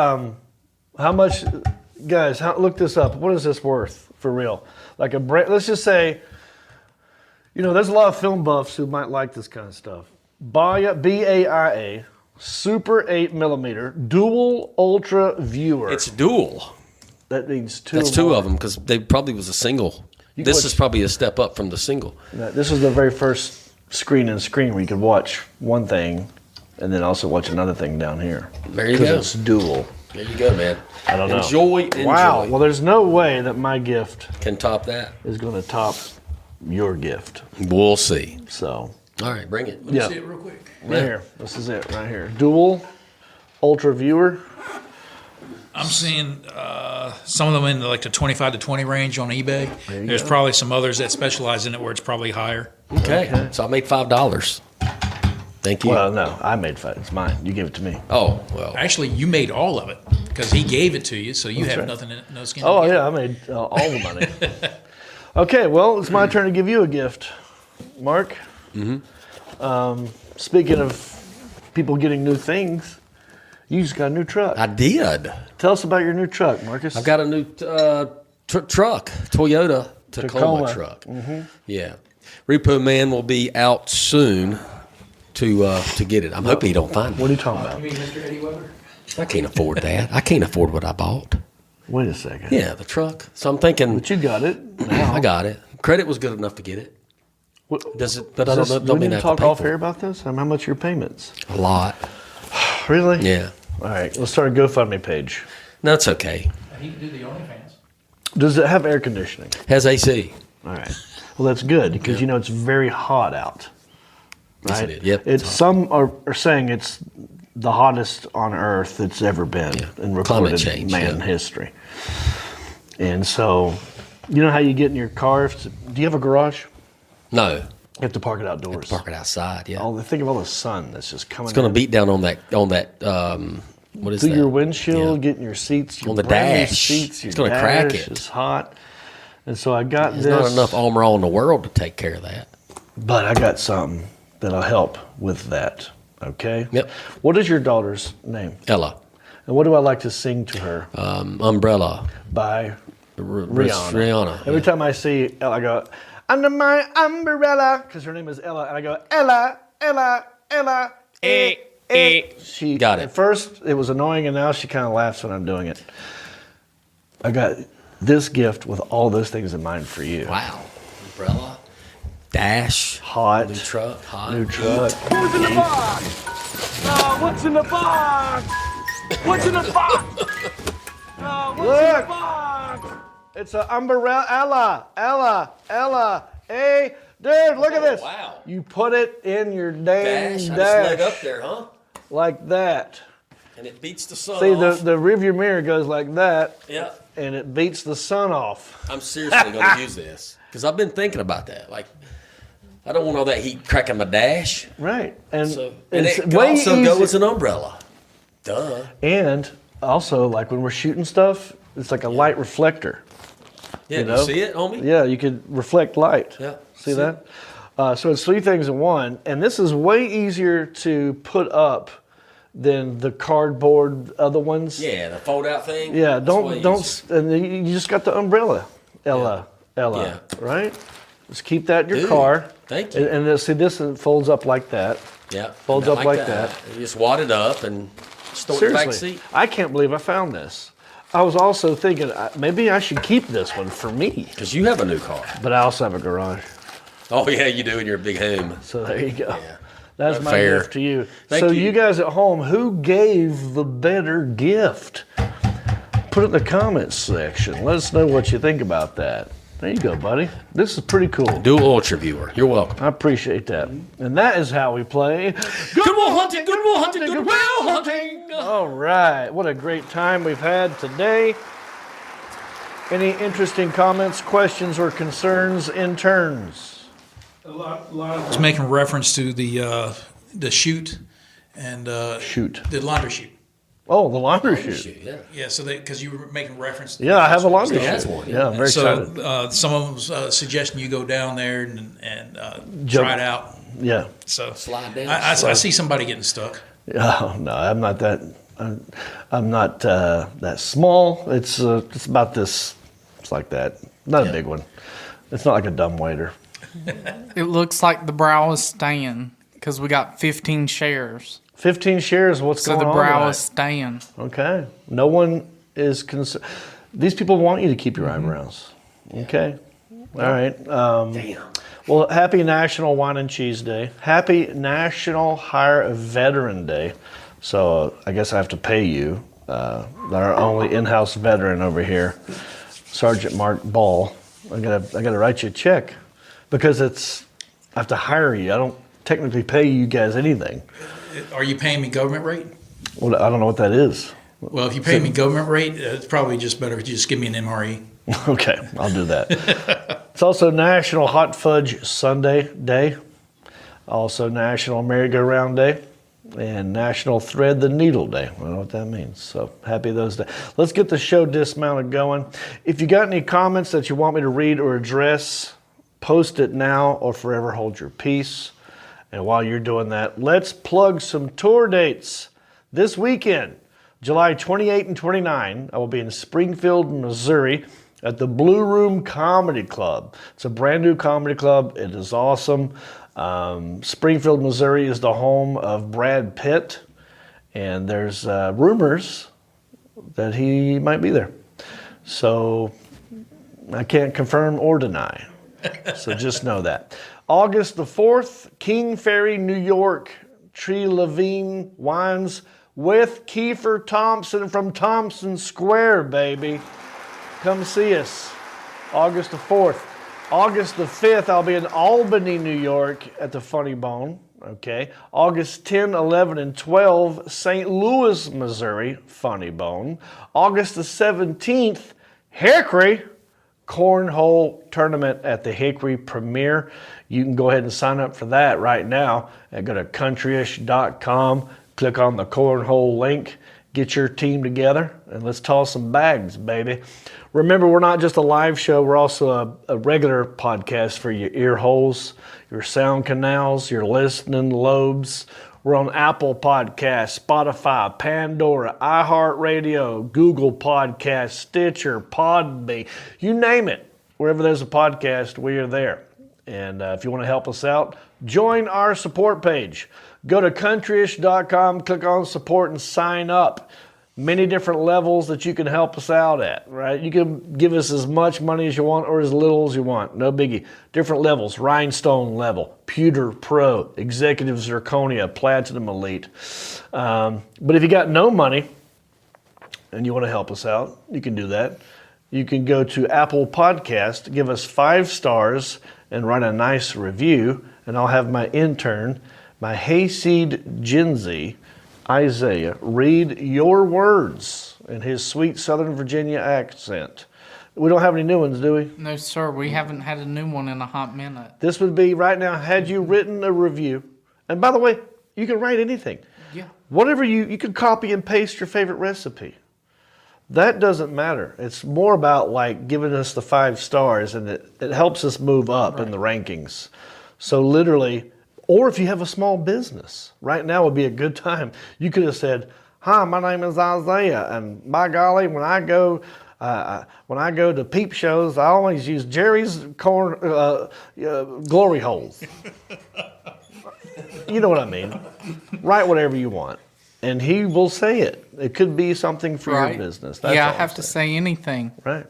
How much, guys? Look this up. What is this worth for real? Like a brand? Let's just say, there's a lot of film buffs who might like this kind of stuff. Baya BAIA Super 8mm dual ultra viewer. It's dual. That means two. That's or two more. of them because they probably was a single. You This watch- is probably a step up from the single. This was the very first screen where you could watch one thing, and then also watch another thing down here. There you Because go. it's dual. There you go, man. I don't know. Enjoy. Wow. Well, there's no way that my gift Can top that. is going to top your gift. We'll see. So, All right, bring it. Let me Yeah. see it real quick. right here. This is it right here. Dual ultra viewer. I'm seeing some of them in like the 25 to 20 range on eBay. you There's go. probably some others that specialize in it where it's probably higher. Okay. So I made $5. Thank you. Well, no, I made fun. It's mine. You gave it to me. Oh, well. Actually, you made all of it because he gave it to you, so you have right. nothing, no skin. Oh, in the game. yeah, I made all the money. Okay, well, it's my turn to give you a gift. Mark? Mm-hmm. Speaking of people getting new things, you just got a new truck. I did. Tell us about your new truck, Marcus. I've got a new truck, Toyota Tacoma truck. Mm-hmm. Yeah. Repo Man will be out soon to get it. I'm hoping he don't find What it. are you talking about? You mean Mr. Eddie Weber? I can't afford that. I can't afford what I bought. Wait a second. Yeah, the truck. So I'm thinking. But you got it. Now. I got it. Credit was good enough to get it. Does it? But I don't know. Do Don't we mean need I to have talk pay off for air it. about this? How much are your payments? A lot. Really? Yeah. All right. Let's start a GoFundMe page. No, it's okay. He can do the OnlyFans. Does it have air conditioning? Has AC. All right. Well, that's good because it's very hot out. Yes, Right? it is. Yep. It's some are saying it's the hottest on Earth it's ever been in recorded Climate change, man history. And so, you know how you get in your car? Do you have a garage? No. You have to park it outdoors. Park it outside. Yeah. Think of all the sun that's just coming. It's going to in. beat down on that. What is through that? your windshield, Yeah. getting your seats, your On the brand new dash. seats, your It's gonna crack dash it. is hot. And so I got There's this. not enough armor all in the world to take care of that. But I got something that'll help with that. Okay? Yep. What is your daughter's name? Ella. And what do I like to sing to her? Umbrella. By Rihanna. Rihanna. Every time I see Ella, I go, under my umbrella, because her name is Ella, and I go, Ella, Ella, Ella, She Got it. At first, it was annoying, and now she kind of laughs when I'm doing it. I got this gift with all those things in mind for you. Wow. Umbrella. Dash. Hot. New truck. Hot. New truck. What's in the box? What's in the box? What's in the box? What's in Look. the box? It's an umbrella. Ella. Hey, dude, look at this. Wow. You put it in your dang Dash. I dash. just leg up there, huh? Like that. And it beats the sun See, off. the rearview mirror goes like that. Yeah. And it beats the sun off. I'm seriously going to use this because I've been thinking about that. Like, I don't want all that heat cracking my dash. Right. And So, it's it could way also go easy- as an umbrella. Duh. And also, like when we're shooting stuff, it's like a light reflector. Yeah, You you, know? see it on me? Yeah, you could reflect light. Yeah. See that? So it's three things in one. And this is way easier to put up than the cardboard other ones. Yeah, the fold out thing. Yeah, That's way easier. and then you just got the umbrella, Ella, Yeah. right? Just keep that in your Dude, car. thank you. And then, see, this folds up like that. Yeah. Folds not up like that. You just wad it up and store it in the back Seriously, seat. I can't believe I found this. I was also thinking maybe I should keep this one for me, Because you have a new car. but I also have a garage. Oh, yeah, you do in your big home. So there you go. Yeah. That's my Fair. gift to you. Thank so you. you guys at home, who gave the better gift? Put it in the comments section. Let us know what you think about that. There you go, buddy. This is pretty cool. Dual Ultra Viewer. You're welcome. I appreciate that. And that is how we play Goodwill Hunting, Goodwill Hunting, Goodwill Hunting. All right. What a great time we've had today. Any interesting comments, questions, or concerns, interns? A lot was making reference to the chute and Shoot. the laundry chute. Oh, the laundry chute. Yeah. Yeah, so because you were making reference. Yeah, I have a laundry He chute. has one. Yeah, I'm very So excited. someone was suggesting you go down there and Jump. try it out. Yeah. So Slide down. I see somebody getting stuck. Oh no, I'm not that. I'm not that small. It's about this. It's like that. Not a big one. It's not like a dumbwaiter. It looks like the brow is staying because we got 15 shares. 15 shares. What's So going the on? brow tonight? is staying. Okay. No one is concerned. These people want you to keep your eyebrows. Okay. All right. Damn. Well, happy National Wine and Cheese Day. Happy National Hire a Veteran Day. So I guess I have to pay you, our only in-house veteran over here, Sergeant Mark Ball. I gotta write you a check because I have to hire you. I don't technically pay you guys anything. Are you paying me government rate? Well, I don't know what that is. Well, if you pay me government rate, it's probably just better if you just give me an MRE. Okay, I'll do that. It's also National Hot Fudge Sundae Day, also National Merry-Go-Round Day, and National Thread the Needle Day. I don't know what that means, so happy those days. Let's get the show dismounted going. If you got any comments that you want me to read or address, post it now or forever hold your peace. And while you're doing that, let's plug some tour dates. This weekend, July 28 and 29, I will be in Springfield, Missouri at the Blue Room Comedy Club. It's a brand new comedy club. It is awesome. Springfield, Missouri is the home of Brad Pitt. And there's rumors that he might be there. So I can't confirm or deny. So just know that. August the 4th, King Ferry, New York, Tree Levine Wines with Kiefer Thompson from Thompson Square, baby. Come see us. August the 4th. August the 5th, I'll be in Albany, New York at the Funny Bone. Okay. August 10, 11, and 12, St. Louis, Missouri, Funny Bone. August the 17th, Hickory Cornhole Tournament at the Hickory Premiere. You can go ahead and sign up for that right now. Go to countryish.com, click on the cornhole link, get your team together, and let's toss some bags, baby. Remember, we're not just a live show, we're also a regular podcast for your ear holes, your sound canals, your listening lobes. We're on Apple Podcasts, Spotify, Pandora, iHeartRadio, Google Podcasts, Stitcher, Podbean, you name it. Wherever there's a podcast, we are there. And if you want to help us out, join our support page. Go to countryish.com, click on support, and sign up. Many different levels that you can help us out at, right? You can give us as much money as you want or as little as you want. No biggie. Different levels. Rhinestone level, Pewter Pro, Executive Zirconia, Platinum Elite. But if you got no money and you want to help us out, you can do that. You can go to Apple Podcast, give us 5 stars, and write a nice review. And I'll have my intern, my hayseed Gen Z, Isaiah, read your words in his sweet Southern Virginia accent. We don't have any new ones, do we? No, sir. We haven't had a new one in a hot minute. This would be right now, had you written a review. And by the way, you can write anything. Yeah. Whatever you can copy and paste your favorite recipe. That doesn't matter. It's more about like giving us the 5 stars, and it helps us move up in the rankings. So literally, or if you have a small business, right now would be a good time. You could have said, "Hi, my name is Isaiah, and by golly, when I go to peep shows, I always use Jerry's glory holes." You know what I mean? Write whatever you want, and he will say it. It could be something for your business. That's yeah, I all have I'm to saying. say anything. Right.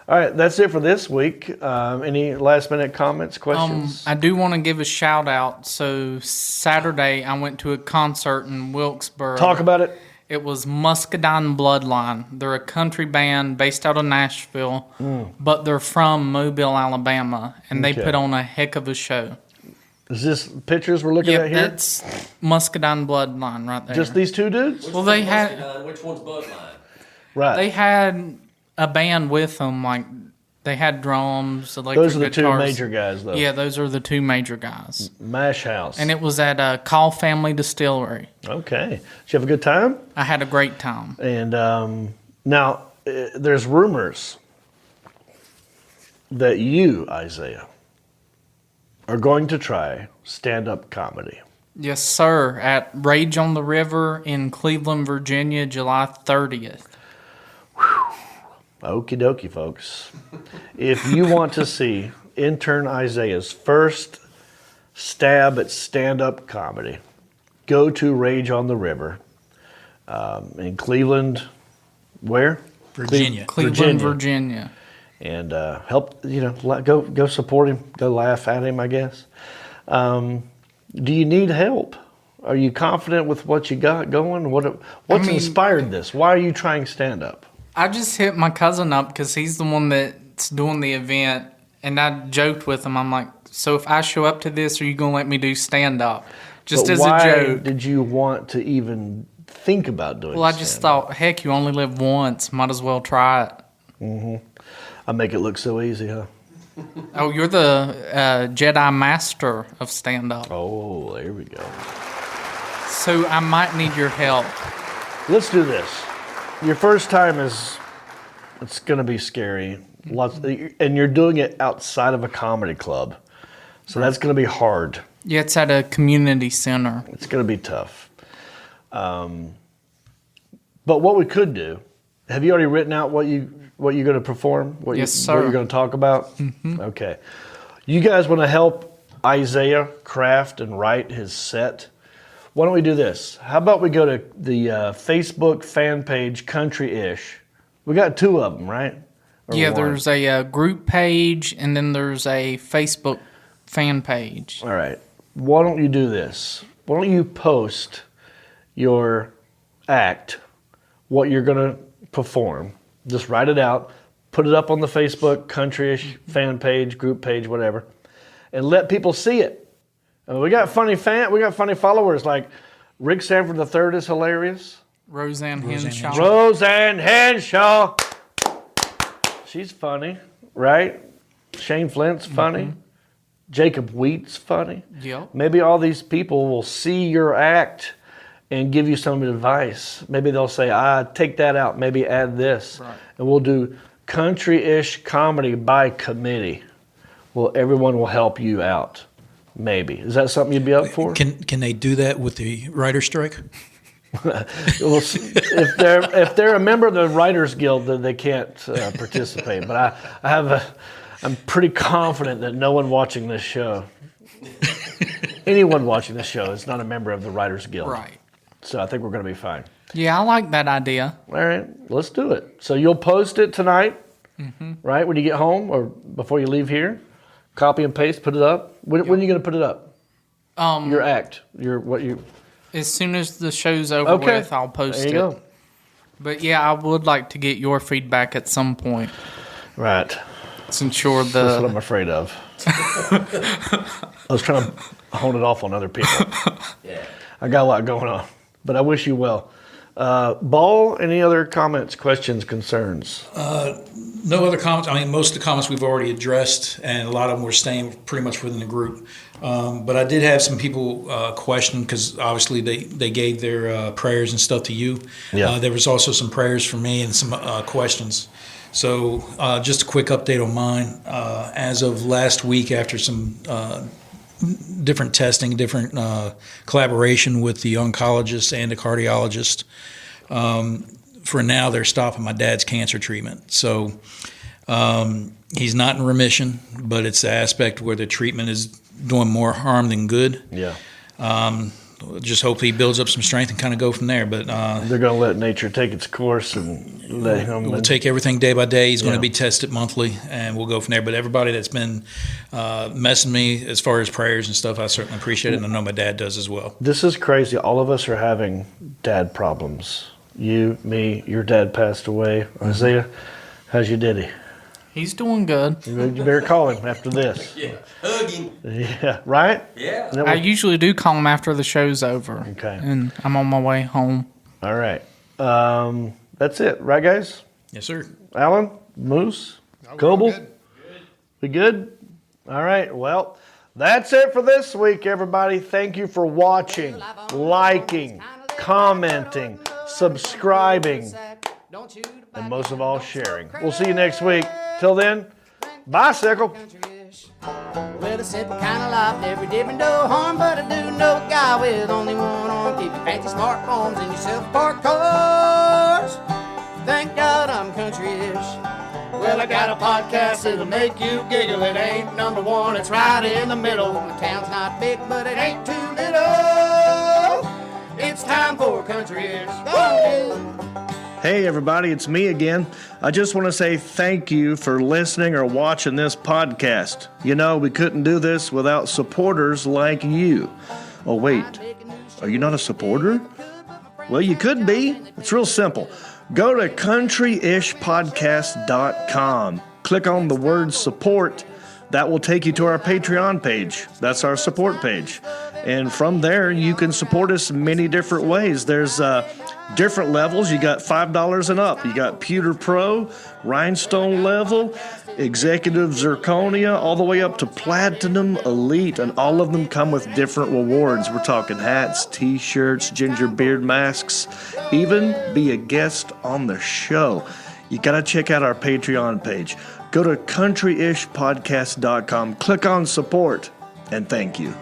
All right, that's it for this week. Any last minute comments, questions? I do want to give a shout out. So Saturday, I went to a concert in Wilkesboro. Talk about it. It was Muscadine Bloodline. They're a country band based out of Nashville, but they're from Mobile, Alabama, and they put on a heck of a show. Is this pictures we're looking at here? That's Muscadine Bloodline right there. Just these 2 dudes? Well, they had. Which one's Bloodline? Right. They had a band with them, like they had drums, electric Those are the guitars. 2 major guys, though. Yeah, those are the 2 major guys. Mash House. And it was at Call Family Distillery. Okay. Did you have a good time? I had a great time. And now, there's rumors that you, Isaiah, are going to try stand-up comedy. Yes, sir. At Rage on the River in Cleveland, Virginia, July 30th. Okie dokie, folks. If you want to see intern Isaiah's first stab at stand-up comedy, go to Rage on the River in Cleveland, where? Virginia. Cleveland, Virginia. And help, go support him, go laugh at him, I guess. Do you need help? Are you confident with what you got going? What's inspired this? Why are you trying stand-up? I just hit my cousin up because he's the one that's doing the event, and I joked with him. I'm like, so if I show up to this, are you going to let me do stand-up? Just as a joke. Why did you want to even think about doing Well, I just thought, heck, you only live once. Might as well try it. Mm-hmm. I make it look so easy, huh? Oh, you're the Jedi Master of stand-up. Oh, there we go. So I might need your help. Let's do this. Your first time it's going to be scary. And you're doing it outside of a comedy club. So that's going to be hard. Yeah, it's at a community center. It's going to be tough. But what we could do, have you already written out what you're going to perform? Yes, sir. What you're going to talk about? Mm-hmm. Okay. You guys want to help Isaiah craft and write his set? Why don't we do this? How about we go to the Facebook fan page, Country-ish. We got 2 of them, right? Or Yeah, one? there's a group page, and then there's a Facebook fan page. All right. Why don't you do this? Why don't you post your act, what you're going to perform. Just write it out, put it up on the Facebook Country-ish fan page, group page, whatever, and let people see it. I mean, we got funny followers like Rick Sanford III is hilarious. Roseanne Henshaw. Roseanne Henshaw. She's funny, right? Shane Flint's funny. Jacob Wheat's funny. Yep. Maybe all these people will see your act and give you some advice. Maybe they'll say, take that out, maybe add this. Right. And we'll do Country-ish comedy by committee. Well, everyone will help you out. Maybe. Is that something you'd be up for? Can they do that with the writer's strike? Well, if they're a member of the Writers Guild, then they can't participate. But I'm pretty confident that no one watching this show, anyone watching this show, is not a member of the Writers Guild. Right. So I think we're going to be fine. Yeah, I like that idea. All right, let's do it. So you'll post it tonight, right? When you get home or before you leave here, copy and paste, put it up. When are you going to put it up? Your act, As soon as the show's over with, I'll post there you it. Go. But yeah, I would like to get your feedback at some point. Right. Since you're That's what I'm afraid of. I was trying to hone it off on other people. Yeah. I got a lot going on, but I wish you well. Ball, any other comments, questions, concerns? No other comments. I mean, most of the comments we've already addressed, and a lot of them were staying pretty much within the group. But I did have some people question, because obviously they gave their prayers and stuff to you. Yeah. There was also some prayers for me and some questions. So just a quick update on mine. As of last week, after some different testing, different collaboration with the oncologist and the cardiologist, for now they're stopping my dad's cancer treatment. So he's not in remission, but it's the aspect where the treatment is doing more harm than good. Yeah. Just hope he builds up some strength and kind of go from there. But they're going to let nature take its course and let him. We'll take everything day by day. He's going to be tested monthly, and we'll go from there. But everybody that's been messing me as far as prayers and stuff, I certainly appreciate it, and I know my dad does as well. This is crazy. All of us are having dad problems. You, me, your dad passed away. Isaiah, how's your daddy? He's doing good. You better call him after this. Yeah. Hug him. Yeah, right? Yeah. I usually do call him after the show's over. Okay. And I'm on my way home. All right. That's it, right, guys? Yes, sir. Alan, Moose, Coble, we good? All right. Well, that's it for this week, everybody. Thank you for watching, liking, commenting, subscribing, and most of all, sharing. We'll see you next week. Till then, bicycle. Well, a simple kind of life never did me no harm, but I do know a guy with only one arm. Keep your fancy smartphones and your self-parked cars. Thank God I'm country-ish. Well, I got a podcast that'll make you giggle. It ain't number one, it's right in the middle. My town's not big, but it ain't too little. It's time for country-ish. Hey everybody, it's me again. I just want to say thank you for listening or watching this podcast. You know, we couldn't do this without supporters like you. Oh wait, are you not a supporter? Well, you could be. It's real simple. Go to countryishpodcast.com. Click on the word support. That will take you to our Patreon page. That's our support page. And from there, you can support us many different ways. There's different levels. You got $5 and up. You got Pewter Pro, Rhinestone level, Executive Zirconia, all the way up to Platinum Elite, and all of them come with different rewards. We're talking hats, t-shirts, ginger beard masks, even be a guest on the show. You got to check out our Patreon page. Go to countryishpodcast.com, click on support, and thank you.